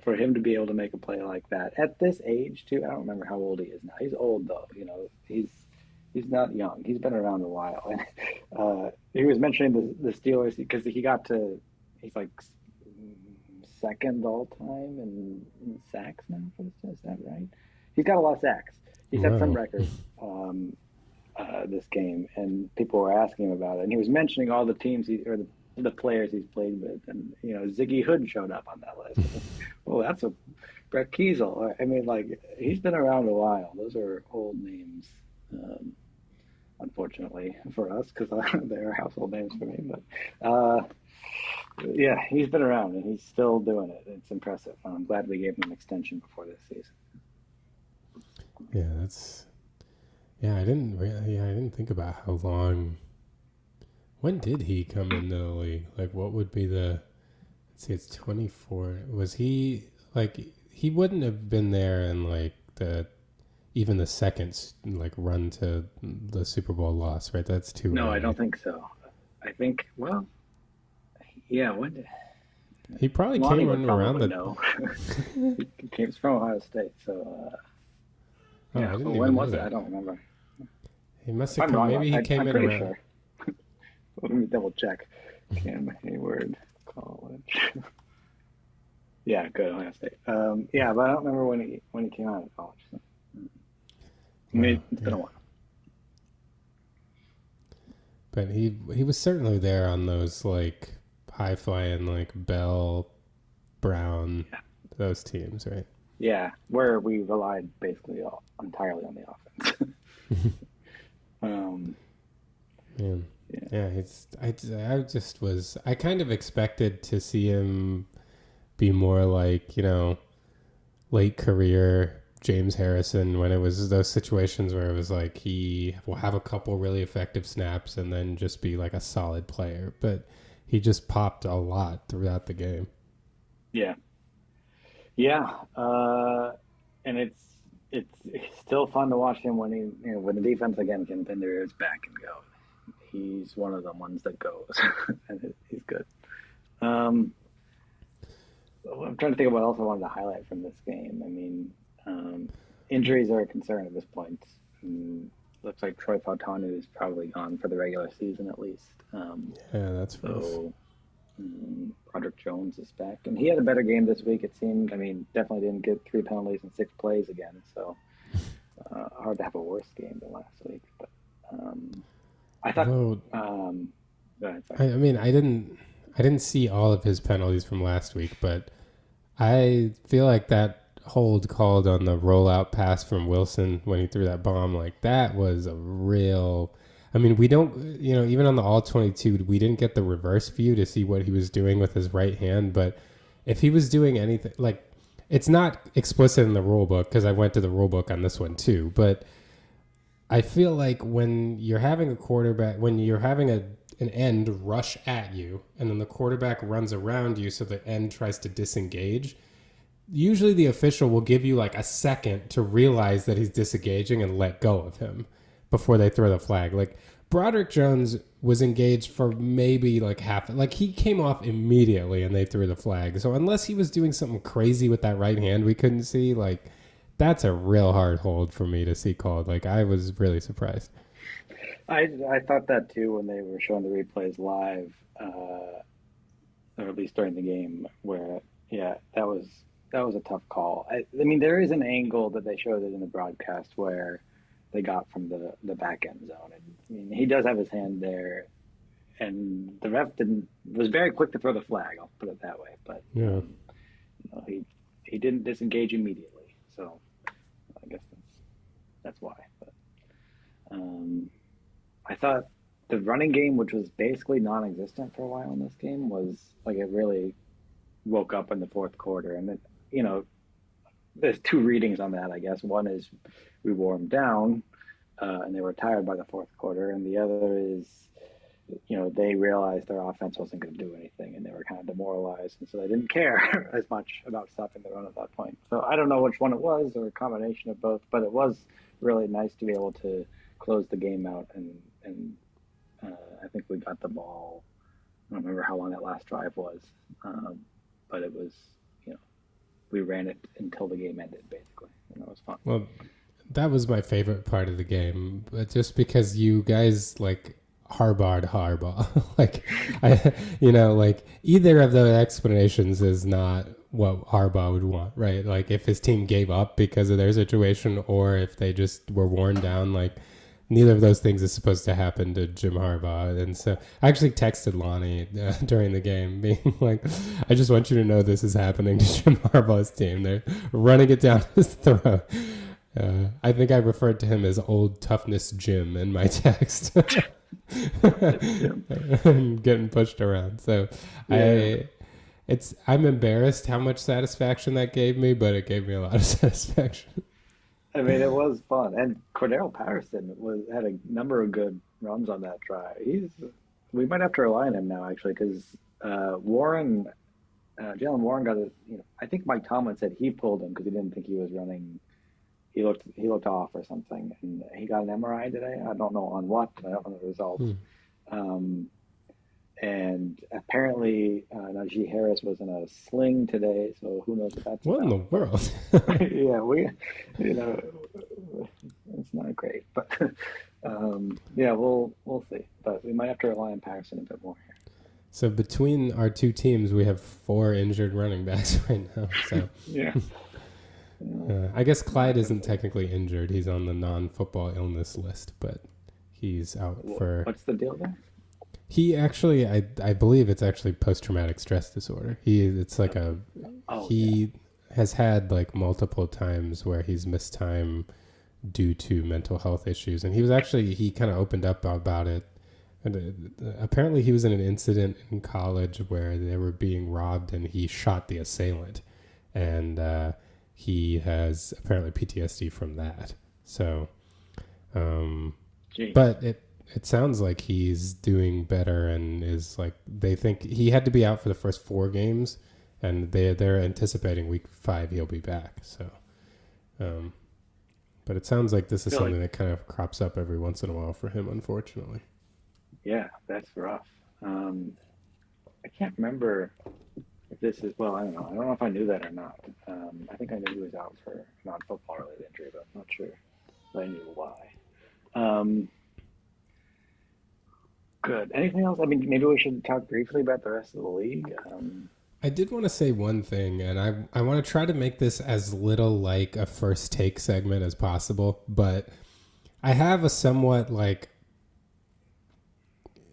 for him to be able to make a play like that at this age too. I don't remember how old he is now. He's old though, he's not young. He's been around a while. And he was mentioning the Steelers because he's like second all time in sacks now for the Steelers. Is that right? He's got a lot of sacks. He set some Wow. records this game, and people were asking him about it. And he was mentioning all the teams or the players he's played with, and Ziggy Hood showed up on that list. Well, that's a Brett Kiesel. I mean, like he's been around a while. Those are old names. Um, Unfortunately for us, because they're household names for me. But yeah, he's been around and he's still doing it. It's impressive. I'm glad we gave him an extension before this season. Yeah, that's I didn't think about how long. When did he come into the league? Like, what would be the? Let's see, it's 24. Was he like he wouldn't have been there in like the even the second like run to the Super Bowl loss, right? That's too No, I early. don't think so. I think, well, yeah, when did He probably Lonnie came would in around probably the. know. He came from Ohio State, so Oh, yeah. I didn't Well, when even know was it? I that. don't remember. He must If have I'm come. wrong, Maybe he came I'm in pretty around. sure. Let me double check. Cam Hayward College. Yeah, good Ohio State. Yeah, but I don't remember when he came out of college. So. I Wow. mean, it's been Yeah. a while. But he was certainly there on those like high flying like Bell, Brown, Yeah, those teams, right? yeah, where we relied basically entirely on the offense. um, Man. yeah, Yeah, I just was I kind of expected to see him be more like, late career James Harrison when it was those situations where it was like he will have a couple really effective snaps and then just be like a solid player. But he just popped a lot throughout the game. yeah, yeah. And it's still fun to watch him when when the defense again can bend their ears back and go. He's one of the ones that goes, and he's good. Um, I'm trying to think of what else I wanted to highlight from this game. I mean, um, injuries are a concern at this point. Looks like Troy Fautanu is probably gone for the regular season at least. Yeah, that's rough. So Broderick Jones is back, and he had a better game this week. It seemed. I mean, definitely didn't get 3 penalties and 6 plays again. So hard to have a worse game than last week. But I thought. Although Go ahead, sorry. I mean I didn't see all of his penalties from last week, but I feel like that hold called on the rollout pass from Wilson when he threw that bomb, like that was a real. I mean, we don't, even on the all 22, we didn't get the reverse view to see what he was doing with his right hand. But if he was doing anything, like, it's not explicit in the rule book because I went to the rule book on this one too. But I feel like when you're having a quarterback, when you're having an end rush at you, and then the quarterback runs around you, so the end tries to disengage. Usually, the official will give you like a second to realize that he's disengaging and let go of him before they throw the flag. Like Broderick Jones was engaged for maybe like half, like he came off immediately and they threw the flag. So unless he was doing something crazy with that right hand we couldn't see, like that's a real hard hold for me to see called. Like I was really surprised. I thought that too when they were showing the replays live, or at least during the game, where Yeah, that was a tough call. I mean, there is an angle that they showed it in the broadcast where they got from the back end zone, and I mean, he does have his hand there, and the ref didn't was very quick to throw the flag. I'll put it that way, but Yeah. you know, he didn't disengage immediately, so I guess that's why. But um, I thought the running game, which was basically non-existent for a while in this game, was like it really woke up in the fourth quarter, and it, you know, there's two readings on that, I guess. One is we wore them down, and they were tired by the fourth quarter, and the other is, you know, they realized their offense wasn't going to do anything, and they were kind of demoralized, and so they didn't care as much about stopping the run at that point. So I don't know which one it was, or a combination of both, but it was really nice to be able to close the game out, and I think we got the ball. I don't remember how long that last drive was, but it was, you know, we ran it until the game ended, basically, and that was fun. Well, that was my favorite part of the game, but just because you guys like Harbaugh, like like either of the explanations is not what Harbaugh would want, right? Like if his team gave up because of their situation, or if they just were worn down, like neither of those things is supposed to happen to Jim Harbaugh. And so I actually texted Lonnie during the game, being like, "I just want you to know this is happening to Jim Harbaugh's team. They're running it down his throat." I think I referred to him as Old Toughness Jim in my text. Getting pushed around. So Yeah, I'm embarrassed how much satisfaction that gave me, but it gave me a lot of satisfaction. I mean, it was fun, and Cordero Patterson had a number of good runs on that drive. We might have to rely on him now, actually, because Warren, Jalen Warren got a, you know, I think Mike Tomlin said he pulled him because he didn't think he was running. He looked off or something, and he got an MRI today. I don't know on what. I don't know the results. Hmm. Um, and apparently, Najee Harris was in a sling today, so who knows what that's What in the about? But world? yeah, you know, it's not great, but yeah, we'll see. But we might have to rely on Patterson a bit more So between our two teams, we have four injured running backs right now. So here. Yeah, I guess Clyde not good isn't for. technically injured. He's on the non-football illness list, but he's out for. What's the deal there? He actually, I believe it's actually post-traumatic stress disorder. It's like a Oh yeah, he has had like multiple times where he's missed time due to mental health issues, and he kind of opened up about it. And apparently, he was in an incident in college where they were being robbed, and he shot the assailant, and he has apparently PTSD from that. So, um, jeez. but it sounds like he's doing better, and is like they think he had to be out for the first four games, and they're anticipating week 5 he'll be back. So, um, but it sounds like this I is feel like something that kind of crops up every once in a while for him, unfortunately. yeah, that's rough. Um, I can't remember if this is well. I don't know. I don't know if I knew that or not. I think I knew he was out for a non-football related injury, but I'm not sure if I knew why. Um, Good. Anything else? I mean, maybe we should talk briefly about the rest of the league. I did want to say one thing, and I want to try to make this as little like a first take segment as possible, but I have a somewhat like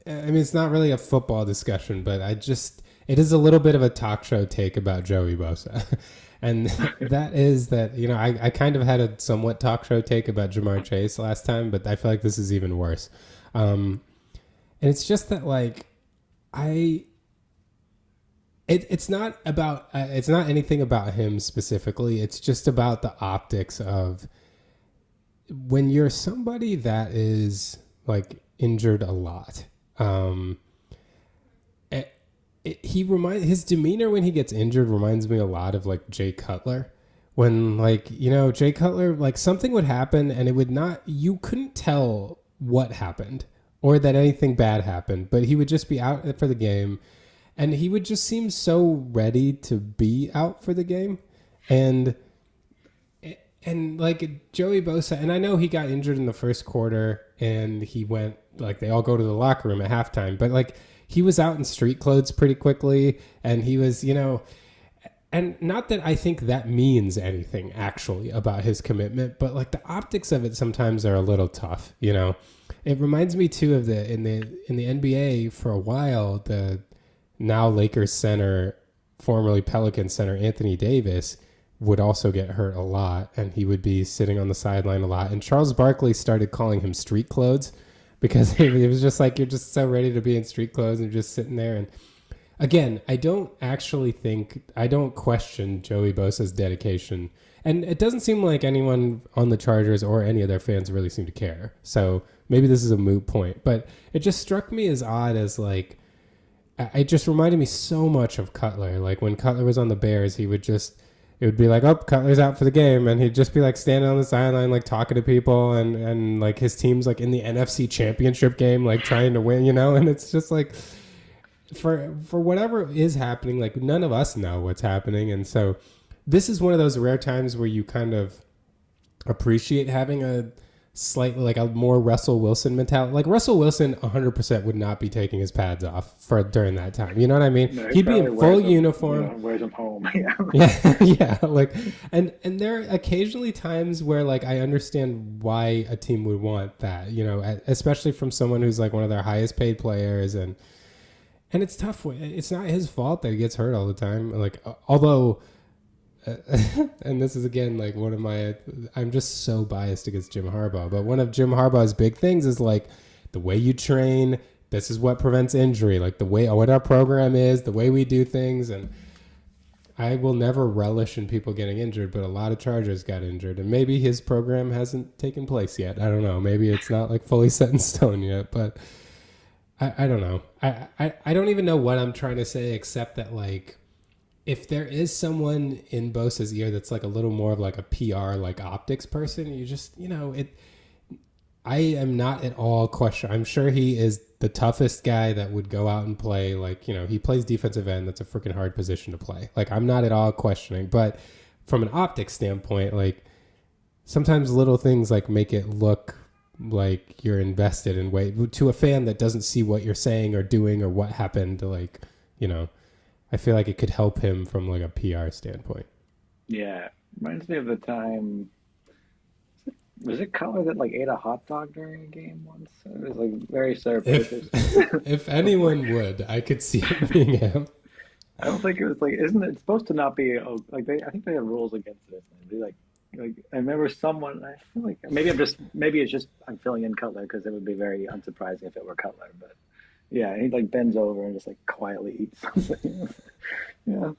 I mean it's not really a football discussion, but it is a little bit of a talk show take about Joey Bosa. And that is that, I kind of had a somewhat talk show take about Jamar Chase last time, but I feel like this is even worse. And it's just that like I it's not anything about him specifically. It's just about the optics of when you're somebody that is like injured a lot. Um, his demeanor when he gets injured reminds me a lot of like Jay Cutler. When like Jay Cutler, like something would happen and it would not, you couldn't tell what happened or that anything bad happened, but he would just be out for the game, and he would just seem so ready to be out for the game. And like Joey Bosa, and I know he got injured in the first quarter and he went, like they all go to the locker room at halftime, but like he was out in street clothes pretty quickly, and he was, and not that I think that means anything actually about his commitment, but like the optics of it sometimes are a little tough, you know. It reminds me too of the NBA for a while, the now Lakers center, formerly Pelicans center Anthony Davis would also get hurt a lot, and he would be sitting on the sideline a lot. And Charles Barkley started calling him street clothes because it was just like you're just so ready to be in street clothes and just sitting there. And again, I don't question Joey Bosa's dedication. And it doesn't seem like anyone on the Chargers or any of their fans really seem to care. So maybe this is a moot point. But it just struck me as odd as like, it just reminded me so much of Cutler. Like when Cutler was on the Bears, it would be like, oh, Cutler's out for the game. And he'd just be like standing on the sideline, like talking to people. And like his team's like in the NFC championship game, like trying to win, you know? And it's just like, for whatever is happening, like none of us know what's happening, and so this is one of those rare times where you kind of appreciate having a slightly like a more Russell Wilson mentality. Like Russell Wilson 100% would not be taking his pads off for during that time. You know what I mean? No, he He'd be probably in full wears them, uniform. wears them home. Yeah. Yeah, yeah. Like, and there are occasionally times where like I understand why a team would want that. You know, especially from someone who's like one of their highest paid players and it's tough. It's not his fault that he gets hurt all the time. Like, although, and this is again like one of my, I'm just so biased against Jim Harbaugh. But one of Jim Harbaugh's big things is like the way you train. This is what prevents injury. Like the way what our program is, the way we do things, and I will never relish in people getting injured. But a lot of Chargers got injured, and maybe his program hasn't taken place yet. I don't know. Maybe it's not like fully set in stone yet, but. I don't know. I don't even know what I'm trying to say except that like if there is someone in Bosa's ear that's like a little more of like a PR like optics person, you just it. I am not at all question. I'm sure he is the toughest guy that would go out and play like he plays defensive end. That's a freaking hard position to play. Like I'm not at all questioning, but from an optics standpoint, like sometimes little things like make it look like you're invested in way to a fan that doesn't see what you're saying or doing or what happened like I feel like it could help him from like a PR standpoint. Yeah. Reminds me of the time. Was it Cutler that like ate a hot dog during a game once? It was like very surreptitious. If anyone would, I could see it being him. I don't think it was like. Isn't it supposed to not be like they? I think they have rules against this. They like I remember someone. I feel like maybe it's just I'm filling in Cutler because it would be very unsurprising if it were Cutler. But yeah, he like bends over and just like quietly eats something. Yeah,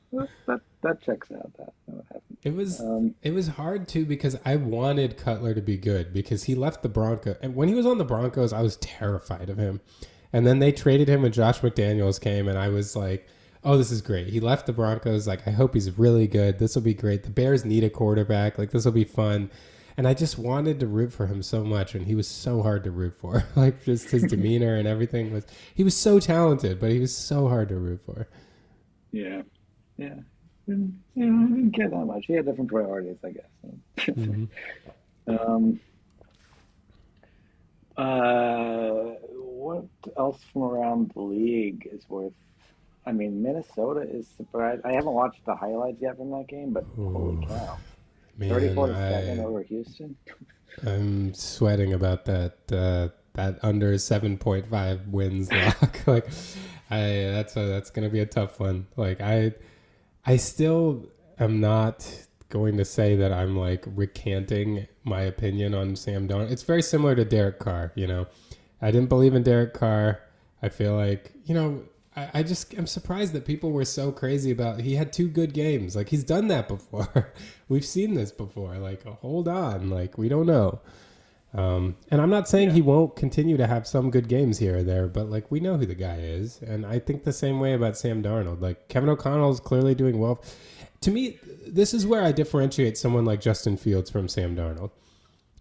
that checks out. That would happen. It was hard too because I wanted Cutler to be good because he left the Broncos, and when he was on the Broncos, I was terrified of him. And then they traded him when Josh McDaniels came, and I was like, oh, this is great. He left the Broncos. Like, I hope he's really good. This will be great. The Bears need a quarterback. Like, this will be fun. And I just wanted to root for him so much, and he was so hard to root for. Like, just his demeanor and everything he was so talented, but he was so hard to root for. Yeah, yeah. I didn't care that much. He had different priorities, I guess. Mm-hmm. um, what else from around the league is worth? I mean, Minnesota is surprised. I haven't watched the highlights yet from that game, but holy cow. Man, 34-7 over Houston. I'm sweating about that under 7.5 wins lock. Like that's gonna be a tough one. Like I still am not going to say that I'm like recanting my opinion on Sam Darnold. It's very similar to Derek Carr, I didn't believe in Derek Carr. I feel like, I'm surprised that people were so crazy about he had 2 good games. Like he's done that before. We've seen this before. Like hold on, like we don't know. And I'm not saying he won't continue to have some good games here or there, but like we know who the guy is. And I think the same way about Sam Darnold. Like Kevin O'Connell is clearly doing well. To me, this is where I differentiate someone like Justin Fields from Sam Darnold.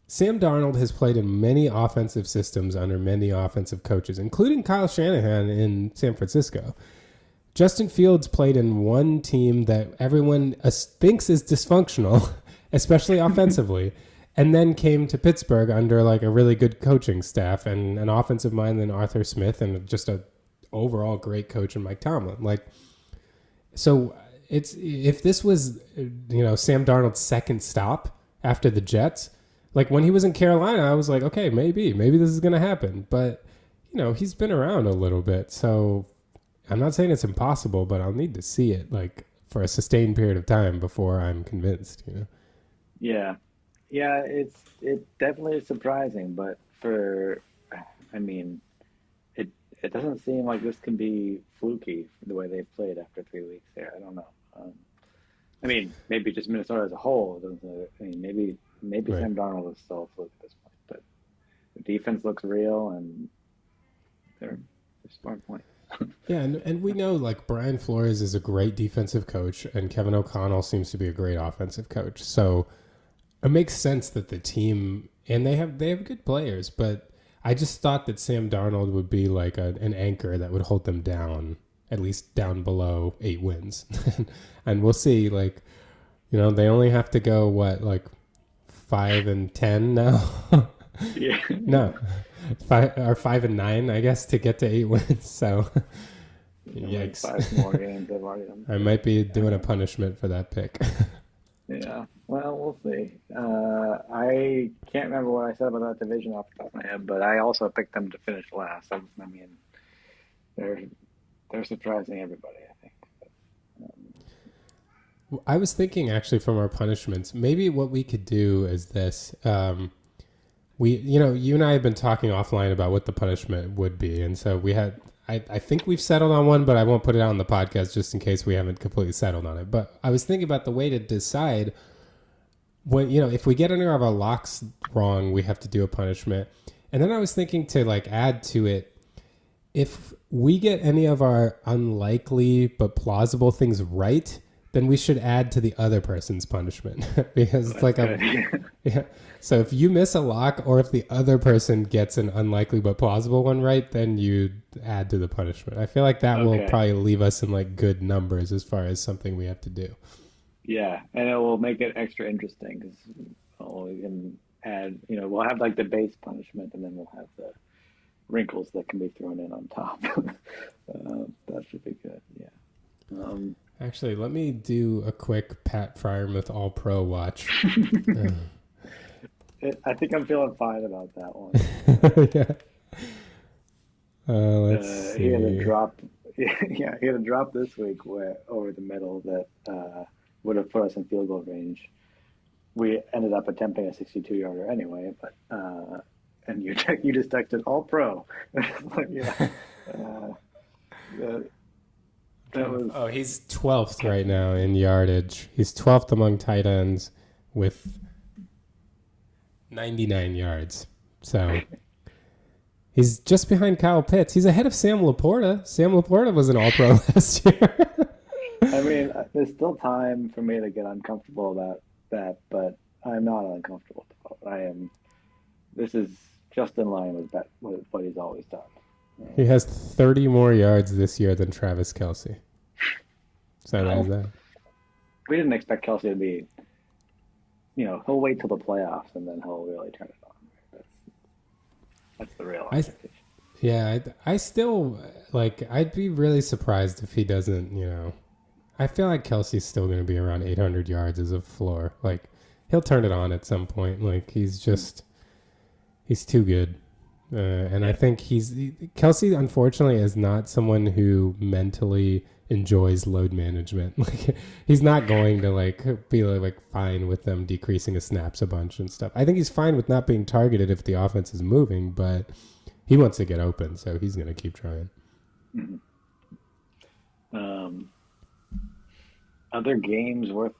Sam Darnold has played in many offensive systems under many offensive coaches, including Kyle Shanahan in San Francisco. Justin Fields played in one team that everyone thinks is dysfunctional, especially offensively, and then came to Pittsburgh under like a really good coaching staff and an offensive mind than Arthur Smith and just a overall great coach in Mike Tomlin. Like, so it's if this was Sam Darnold's second stop after the Jets, like when he was in Carolina, I was like, okay, maybe this is gonna happen. But he's been around a little bit, so I'm not saying it's impossible, but I'll need to see it like for a sustained period of time before I'm convinced. Yeah, yeah, it definitely is surprising, but I mean, it it doesn't seem like this can be fluky the way they've played after 3 weeks there. I don't know. I mean, maybe just Minnesota as a whole doesn't. I mean, maybe Right. Sam Darnold is still a fluke at this point, but the defense looks real and they're smart point. Yeah, and we know like Brian Flores is a great defensive coach, and Kevin O'Connell seems to be a great offensive coach. So it makes sense that the team and they have good players, but I just thought that Sam Darnold would be like an anchor that would hold them down, at least down below 8 wins, and we'll see. Like they only have to go what like 5-10 now. Yeah, No, yeah. 5-9, I guess, to get to 8 wins. So, Like yikes! 5 more games they've already done. I might be doing a Uh, punishment for that pick. yeah. Well, we'll see. I can't remember what I said about that division off the top of my head, but I also picked them to finish last. I mean, they're they're surprising everybody, I think. Um, I was thinking actually from our punishments, maybe what we could do is this. You and I have been talking offline about what the punishment would be, and so we had. I think we've settled on one, but I won't put it out on the podcast just in case we haven't completely settled on it. But I was thinking about the way to decide when if we get any of our locks wrong, we have to do a punishment. And then I was thinking to like add to it, if we get any of our unlikely but plausible things right, then we should add to the other person's punishment because it's that's like good. a yeah. So if you miss a lock or if the other person gets an unlikely but plausible one right, then you add to the punishment. I feel like that will Okay. probably leave us in like good numbers as far as something we have to do. Yeah, and it will make it extra interesting because we can add, we'll have like the base punishment, and then we'll have the wrinkles that can be thrown in on top. That should be good. Yeah. Actually, let me do a quick Pat Fryermuth All Pro watch. Uh, I think I'm feeling fine about that one. yeah. Let's He had a see. drop. Yeah, he had a drop this week where over the middle that would have put us in field goal range. We ended up attempting a 62-yarder anyway, but and you just texted all pro. Yeah, uh, that that was Oh, he's 12th right now in yardage. He's 12th among tight ends with 99 yards. So he's just behind Kyle Pitts. He's ahead of Sam Laporta. Sam Laporta was an All Pro last year. I mean, there's still time for me to get uncomfortable about that, but I'm not uncomfortable about it. I am. This is just in line with what he's always done. He has 30 more yards this year than Travis Kelsey. So there's Well, that. we didn't expect Kelsey to be. He'll wait till the playoffs and then he'll really turn it on. That's the real I expectation. Yeah, I still like. I'd be really surprised if he doesn't. I feel like Kelsey's still going to be around 800 yards as a floor. Like he'll turn it on at some point. Like he's too good. And I Yeah. think Kelsey. Unfortunately, is not someone who mentally enjoys load management. Like he's not going to like be like fine with them decreasing his snaps a bunch and stuff. I think he's fine with not being targeted if the offense is moving, but he wants to get open, so he's going to keep trying. Mhm. Um, Other games worth.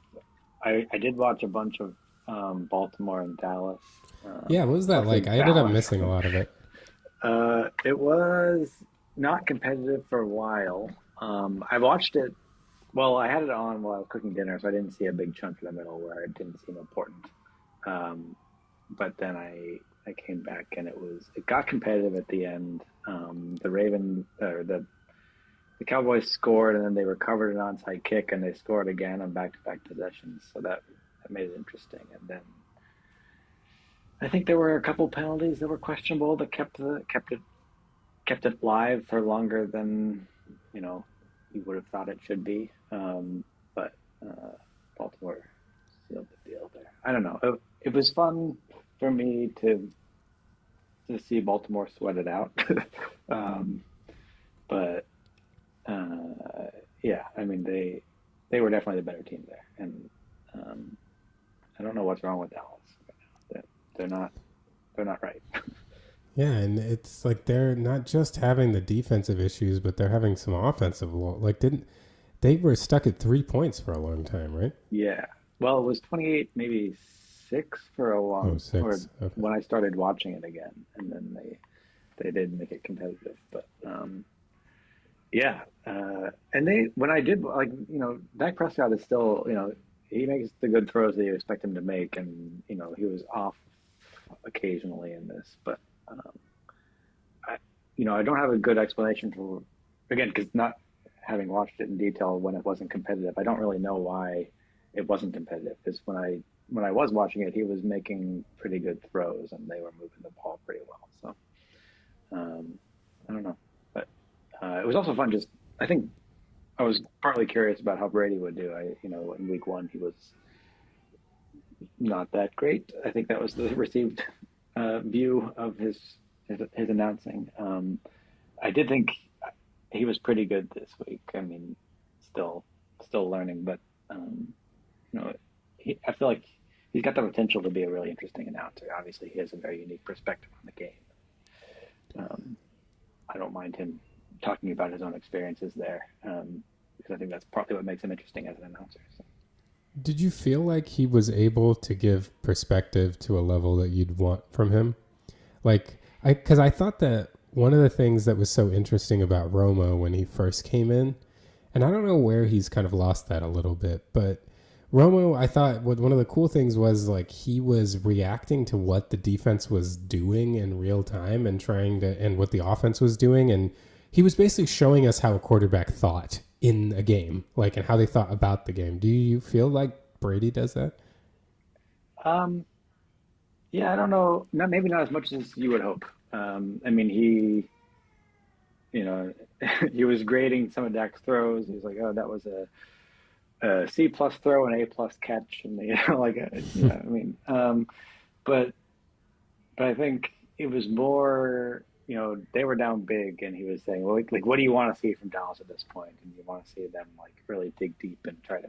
I did watch a bunch of Baltimore and Dallas. Yeah, what was that Mostly like? I ended up Dallas. missing a lot of it. It was not competitive for a while. I watched it. Well, I had it on while I was cooking dinner, so I didn't see a big chunk in the middle where it didn't seem important. Um, but then I came back and it got competitive at the end. The Raven or the Cowboys scored and then they recovered an onside kick and they scored again on back-to-back possessions. So that made it interesting. And then I think there were a couple penalties that were questionable that kept it live for longer than you know you would have thought it should be. But Baltimore sealed the deal there. I don't know. It was fun for me to see Baltimore sweat it out. um, but yeah, I mean they were definitely the better team there, and um, I don't know what's wrong with Dallas right now. They're not right. Yeah, and it's like they're not just having the defensive issues, but they're having some offensive. Like, didn't they were stuck at 3 points for a long time, right? Yeah. Well, it was 28, maybe six for a Oh, long, or six. Okay. when I started watching it again, and then they did make it competitive. But yeah, and they when I did like Dak Prescott is still he makes the good throws that you expect him to make, and he was off occasionally in this, but um, I I don't have a good explanation for again because not having watched it in detail when it wasn't competitive, I don't really know why it wasn't competitive because when I was watching it, he was making pretty good throws and they were moving the ball pretty well. So I don't know, but it was also fun. Just I think I was partly curious about how Brady would do. In week one he was not that great. I think that was the received view of his announcing. I did think he was pretty good this week. I mean, still still learning, but um, you know, I feel like he's got the potential to be a really interesting announcer. Obviously, he has a very unique perspective on the game. Um, I don't mind him talking about his own experiences there because I think that's partly what makes him interesting as an announcer. So. Did you feel like he was able to give perspective to a level that you'd want from him? Like, because I thought that one of the things that was so interesting about Romo when he first came in, and I don't know where he's kind of lost that a little bit, but Romo, I thought what one of the cool things was like he was reacting to what the defense was doing in real time and trying to, and what the offense was doing. And he was basically showing us how a quarterback thought in a game, like, and how they thought about the game. Do you feel like Brady does that? Um, yeah, I don't know. Not maybe not as much as you would hope. I mean, you know, he was grading some of Dak's throws. He was like, "Oh, that was a C plus throw and A plus catch," and I mean, but but I think it was more, they were down big, and he was saying, "Well, like, what do you want to see from Dallas at this point?" And you want to see them like really dig deep and try to,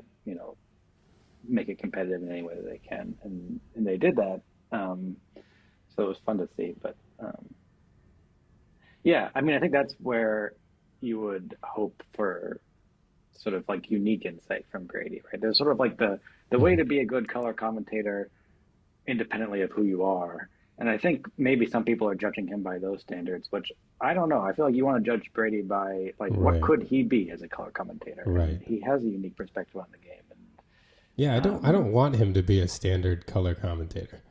make it competitive in any way that they can, and they did that. Um, so it was fun to see. But yeah, I mean, I think that's where you would hope for sort of like unique insight from Grady, right? There's sort of like the way Mm-hmm. to be a good color commentator independently of who you are. And I think maybe some people are judging him by those standards, which I don't know. I feel like you want to judge Brady by like what Right, could he be as a color commentator, and right. he has a unique perspective on the game. Yeah, And I don't want him to be a standard color commentator.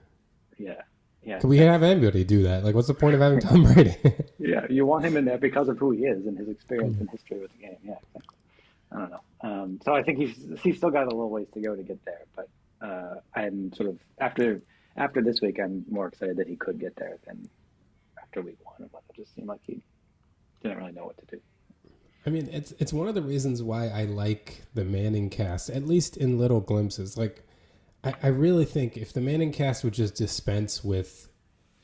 yeah, yeah, Can we have exactly. anybody do that? Like, what's the point of having Tom Brady? Yeah, you want him in there because of who he is and his experience and history with the game. Yeah, exactly. I don't know. So I think he's still got a little ways to go to get there, but I'm sort of after this week, I'm more excited that he could get there than after week one. It just seemed like he didn't really know what to do. I mean, it's one of the reasons why I like the Manning cast, at least in little glimpses. Like, I really think if the Manning cast would just dispense with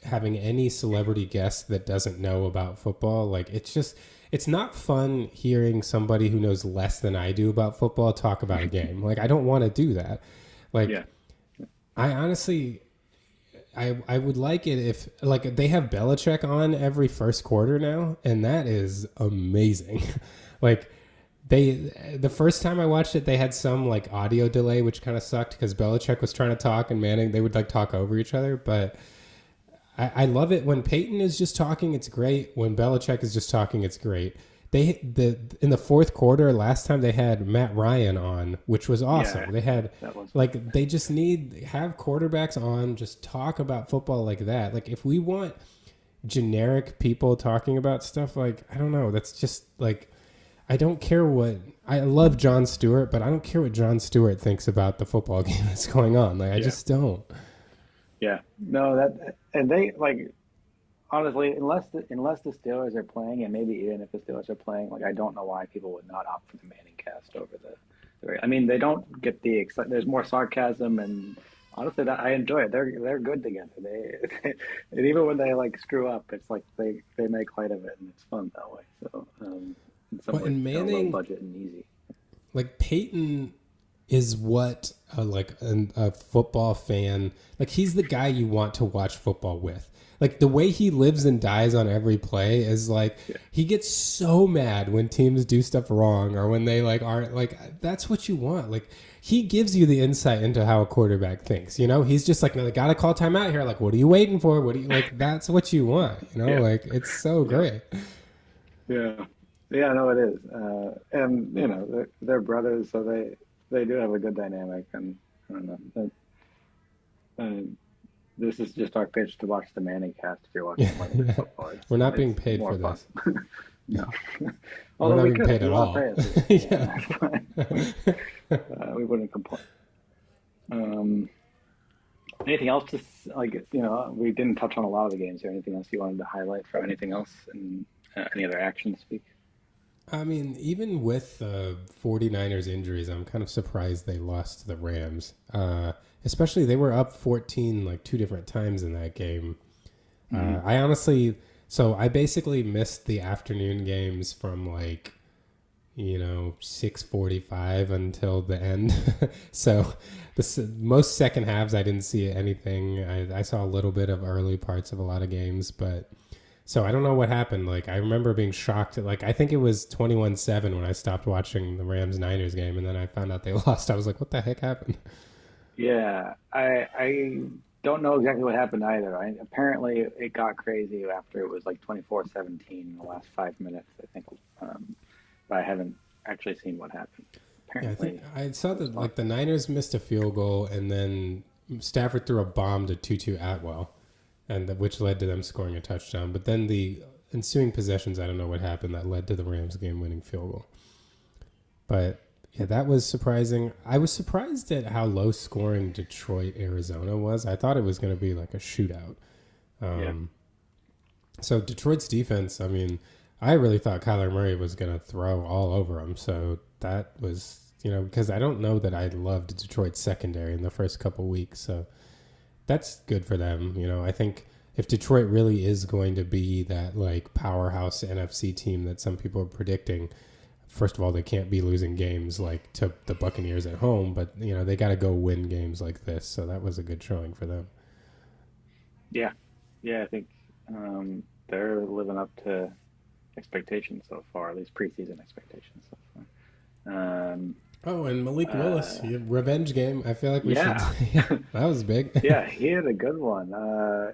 having any celebrity guest that doesn't know about football, like it's not fun hearing somebody who knows less than I do about football talk about a game. Like, I don't want to do that. Like, Yeah, I honestly, I would like it if like they have Belichick on every first quarter now, and that is amazing. Like, the first time I watched it, they had some like audio delay, which kind of sucked because Belichick was trying to talk and Manning they would like talk over each other. But I love it when Peyton is just talking. It's great. When Belichick is just talking, it's great. The in the fourth quarter last time they had Matt Ryan on, which was yeah, awesome. They had that was fun. like they just need have quarterbacks on, just talk about football like that. Like if we want generic people talking about stuff, like I don't know, that's just like I don't care what I love John Stewart, but I don't care what John Stewart thinks about the football game that's going on. Like I Yeah, just don't. yeah. No, that and they like honestly, unless the Steelers are playing, and maybe even if the Steelers are playing, like I don't know why people would not opt for the Manning cast over I mean, they don't get the there's more sarcasm and honestly, that I enjoy it. They're good together. And even when they like screw up, it's like they make light of it and it's fun that way. So in some Well, ways, and it's kind of low Manning, budget and easy. like Peyton is what a football fan, like he's the guy you want to watch football with. Like the way he lives and dies on every play is like Yeah, he gets so mad when teams do stuff wrong or when they like aren't like that's what you want. Like he gives you the insight into how a quarterback thinks. You know, he's just like, no, they gotta call timeout here. Like, what are you waiting for? What do you like? That's what you want. You know, yeah, like it's so yeah, great. yeah, yeah. No, it is. And you know, they're brothers, so they do have a good dynamic. And I don't know. Uh, this is just our pitch to watch the Manning cast if you're watching Monday Night Football. We're not It's being paid more for fun. this. No. We're Although not we being could, if paid you at want to all. pay us, Yeah. that's fine. We wouldn't complain. Um, anything else? To like, you know, we didn't touch on a lot of the games. Or anything else you wanted to highlight from anything else and any other action to speak? I mean, even with the 49ers injuries, I'm kind of surprised they lost to the Rams. Especially they were up 14 like two different times in that game. Hmm. I honestly, so I basically missed the afternoon games from like 6:45 until the end. So most second halves I didn't see anything. I saw a little bit of early parts of a lot of games, but so I don't know what happened. Like I remember being shocked at like I think it was 21-7 when I stopped watching the Rams Niners game and then I found out they lost. I was like, what the heck happened? Yeah, I don't know exactly what happened either. Apparently, it got crazy after it was like 24-17 in the last 5 minutes, I think. But I haven't actually seen what happened. Yeah, I think Apparently, I saw it was that fun. like the Niners missed a field goal and then Stafford threw a bomb to Tutu Atwell, which led to them scoring a touchdown. But then the ensuing possessions, I don't know what happened that led to the Rams game-winning field goal. But yeah, that was surprising. I was surprised at how low scoring Detroit Arizona was. I thought it was going to be like a shootout. Yeah. Um, so Detroit's defense, I mean, I really thought Kyler Murray was going to throw all over him. So that was, because I don't know that I loved Detroit's secondary in the first couple weeks. So that's good for them. I think if Detroit really is going to be that like powerhouse NFC team that some people are predicting, first of all, they can't be losing games like to the Buccaneers at home, but they got to go win games like this. So that was a good showing for them. Yeah. Yeah, I think they're living up to expectations so far, at least preseason expectations so far. Oh, and Malik Willis, Uh, revenge game. I feel like we should. yeah. Yeah, that was big. Yeah, he had a good one. I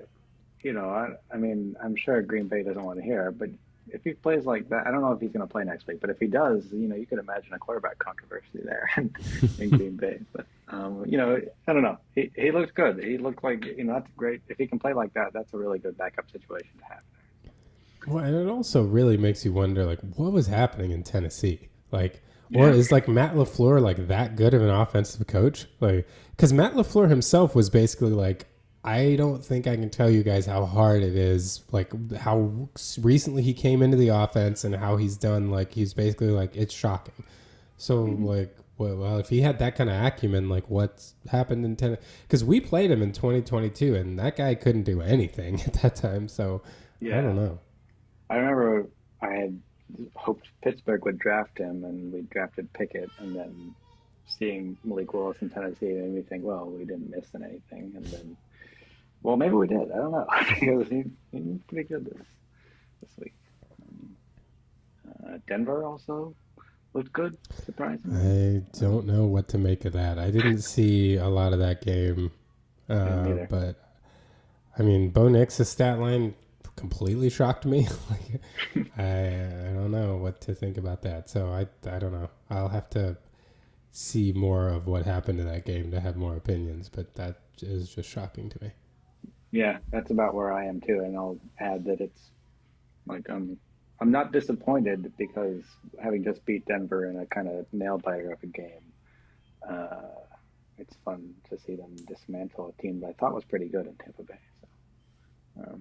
mean, I'm sure Green Bay doesn't want to hear it, but if he plays like that, I don't know if he's going to play next week, but if he does, you could imagine a quarterback controversy there in Green Bay. But, I don't know. He looked good. He looked like, that's great. If he can play like that, that's a really good backup situation to have. Well, and it also really makes you wonder, like, what was happening in Tennessee? Like, or Yeah. is like Matt LaFleur like that good of an offensive coach? Like, because Matt LaFleur himself was basically like, I don't think I can tell you guys how hard it is. Like how recently he came into the offense and how he's done. Like he's basically like it's shocking. So Hmm. like, well, if he had that kind of acumen, like what's happened in Tennessee? Because we played him in 2022, and that guy couldn't do anything at that time. So I Yeah. don't know. I remember I had hoped Pittsburgh would draft him, and we drafted Pickett, and then seeing Malik Willis in Tennessee made me think, well, we didn't miss in anything, and then, well, maybe we did. I don't know because he was pretty good this week. Um, Denver also looked good, surprisingly. I don't know what to make of that. I didn't see a lot of that game, I didn't either. but I mean, Bo Nix's stat line completely shocked me. Like, I don't know what to think about that. So I don't know. I'll have to see more of what happened in that game to have more opinions. But that is just shocking to me. Yeah, that's about where I am too, and I'll add that it's like I'm not disappointed because having just beat Denver in a kind of nail biter of a game, uh, it's fun to see them dismantle a team that I thought was pretty good in Tampa Bay. So,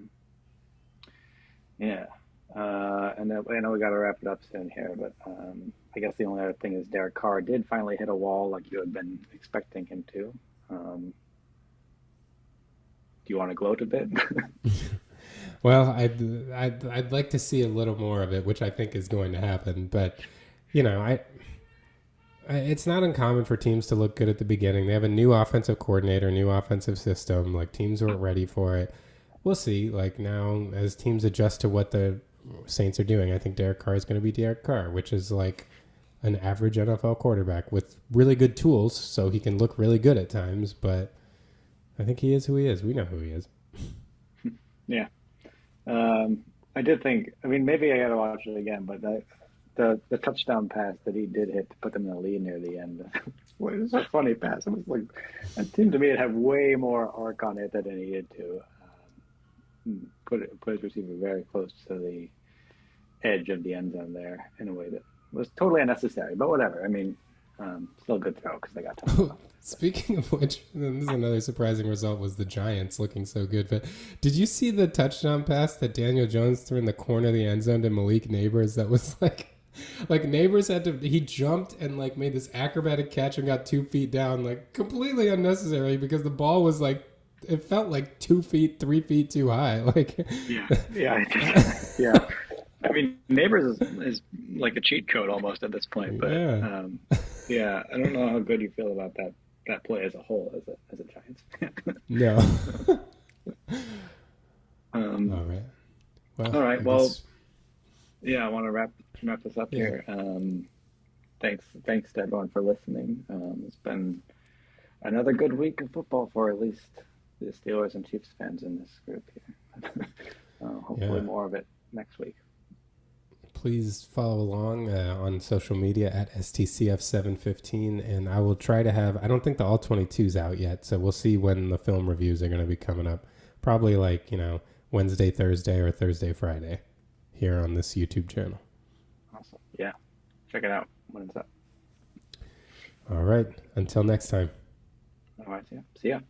yeah. And then, I know we got to wrap it up soon here, but I guess the only other thing is Derek Carr did finally hit a wall like you had been expecting him to. Do you want to gloat a bit? Well, I'd like to see a little more of it, which I think is going to happen. But you know, it's not uncommon for teams to look good at the beginning. They have a new offensive coordinator, new offensive system. Like teams weren't ready for it. We'll see. Like now, as teams adjust to what the Saints are doing, I think Derek Carr is going to be Derek Carr, which is like an average NFL quarterback with really good tools, so he can look really good at times. But I think he is who he is. We know who he is. Yeah. I did think. I mean, maybe I got to watch it again, but the touchdown pass that he did hit to put them in the lead near the end. It was a funny pass. It was like it seemed to me it had way more arc on it than it needed to. Put his receiver very close to the edge of the end zone there in a way that was totally unnecessary. But whatever. I mean, still a good throw because they got touchdown. Speaking of which, this is another surprising result was the Giants looking so good. But did you see the touchdown pass that Daniel Jones threw in the corner of the end zone to Malik Neighbors? That was like Neighbors had to. He jumped and like made this acrobatic catch and got 2 feet down, like completely unnecessary because the ball was like it felt like 2 feet, 3 feet too high. Like Yeah, yeah, yeah. I mean, Neighbors is like a cheat code almost at this point. But yeah, yeah, I don't know how good you feel about that play as a whole as a Giants fan. no. um, All right. Well, all right. I Well, guess yeah, I want to wrap this up yeah. here. Thanks to everyone for listening. It's been another good week of football for at least the Steelers and Chiefs fans in this group here. Hopefully, Yeah. more of it next week. Please follow along on social media at STCF715. And I will try to have, I don't think the All 22's out yet. So we'll see when the film reviews are going to be coming up. Probably like, Wednesday, Thursday, or Thursday, Friday here on this YouTube channel. Awesome. Yeah, check it out when it's up. All right. Until next time. All right. Yeah. See ya.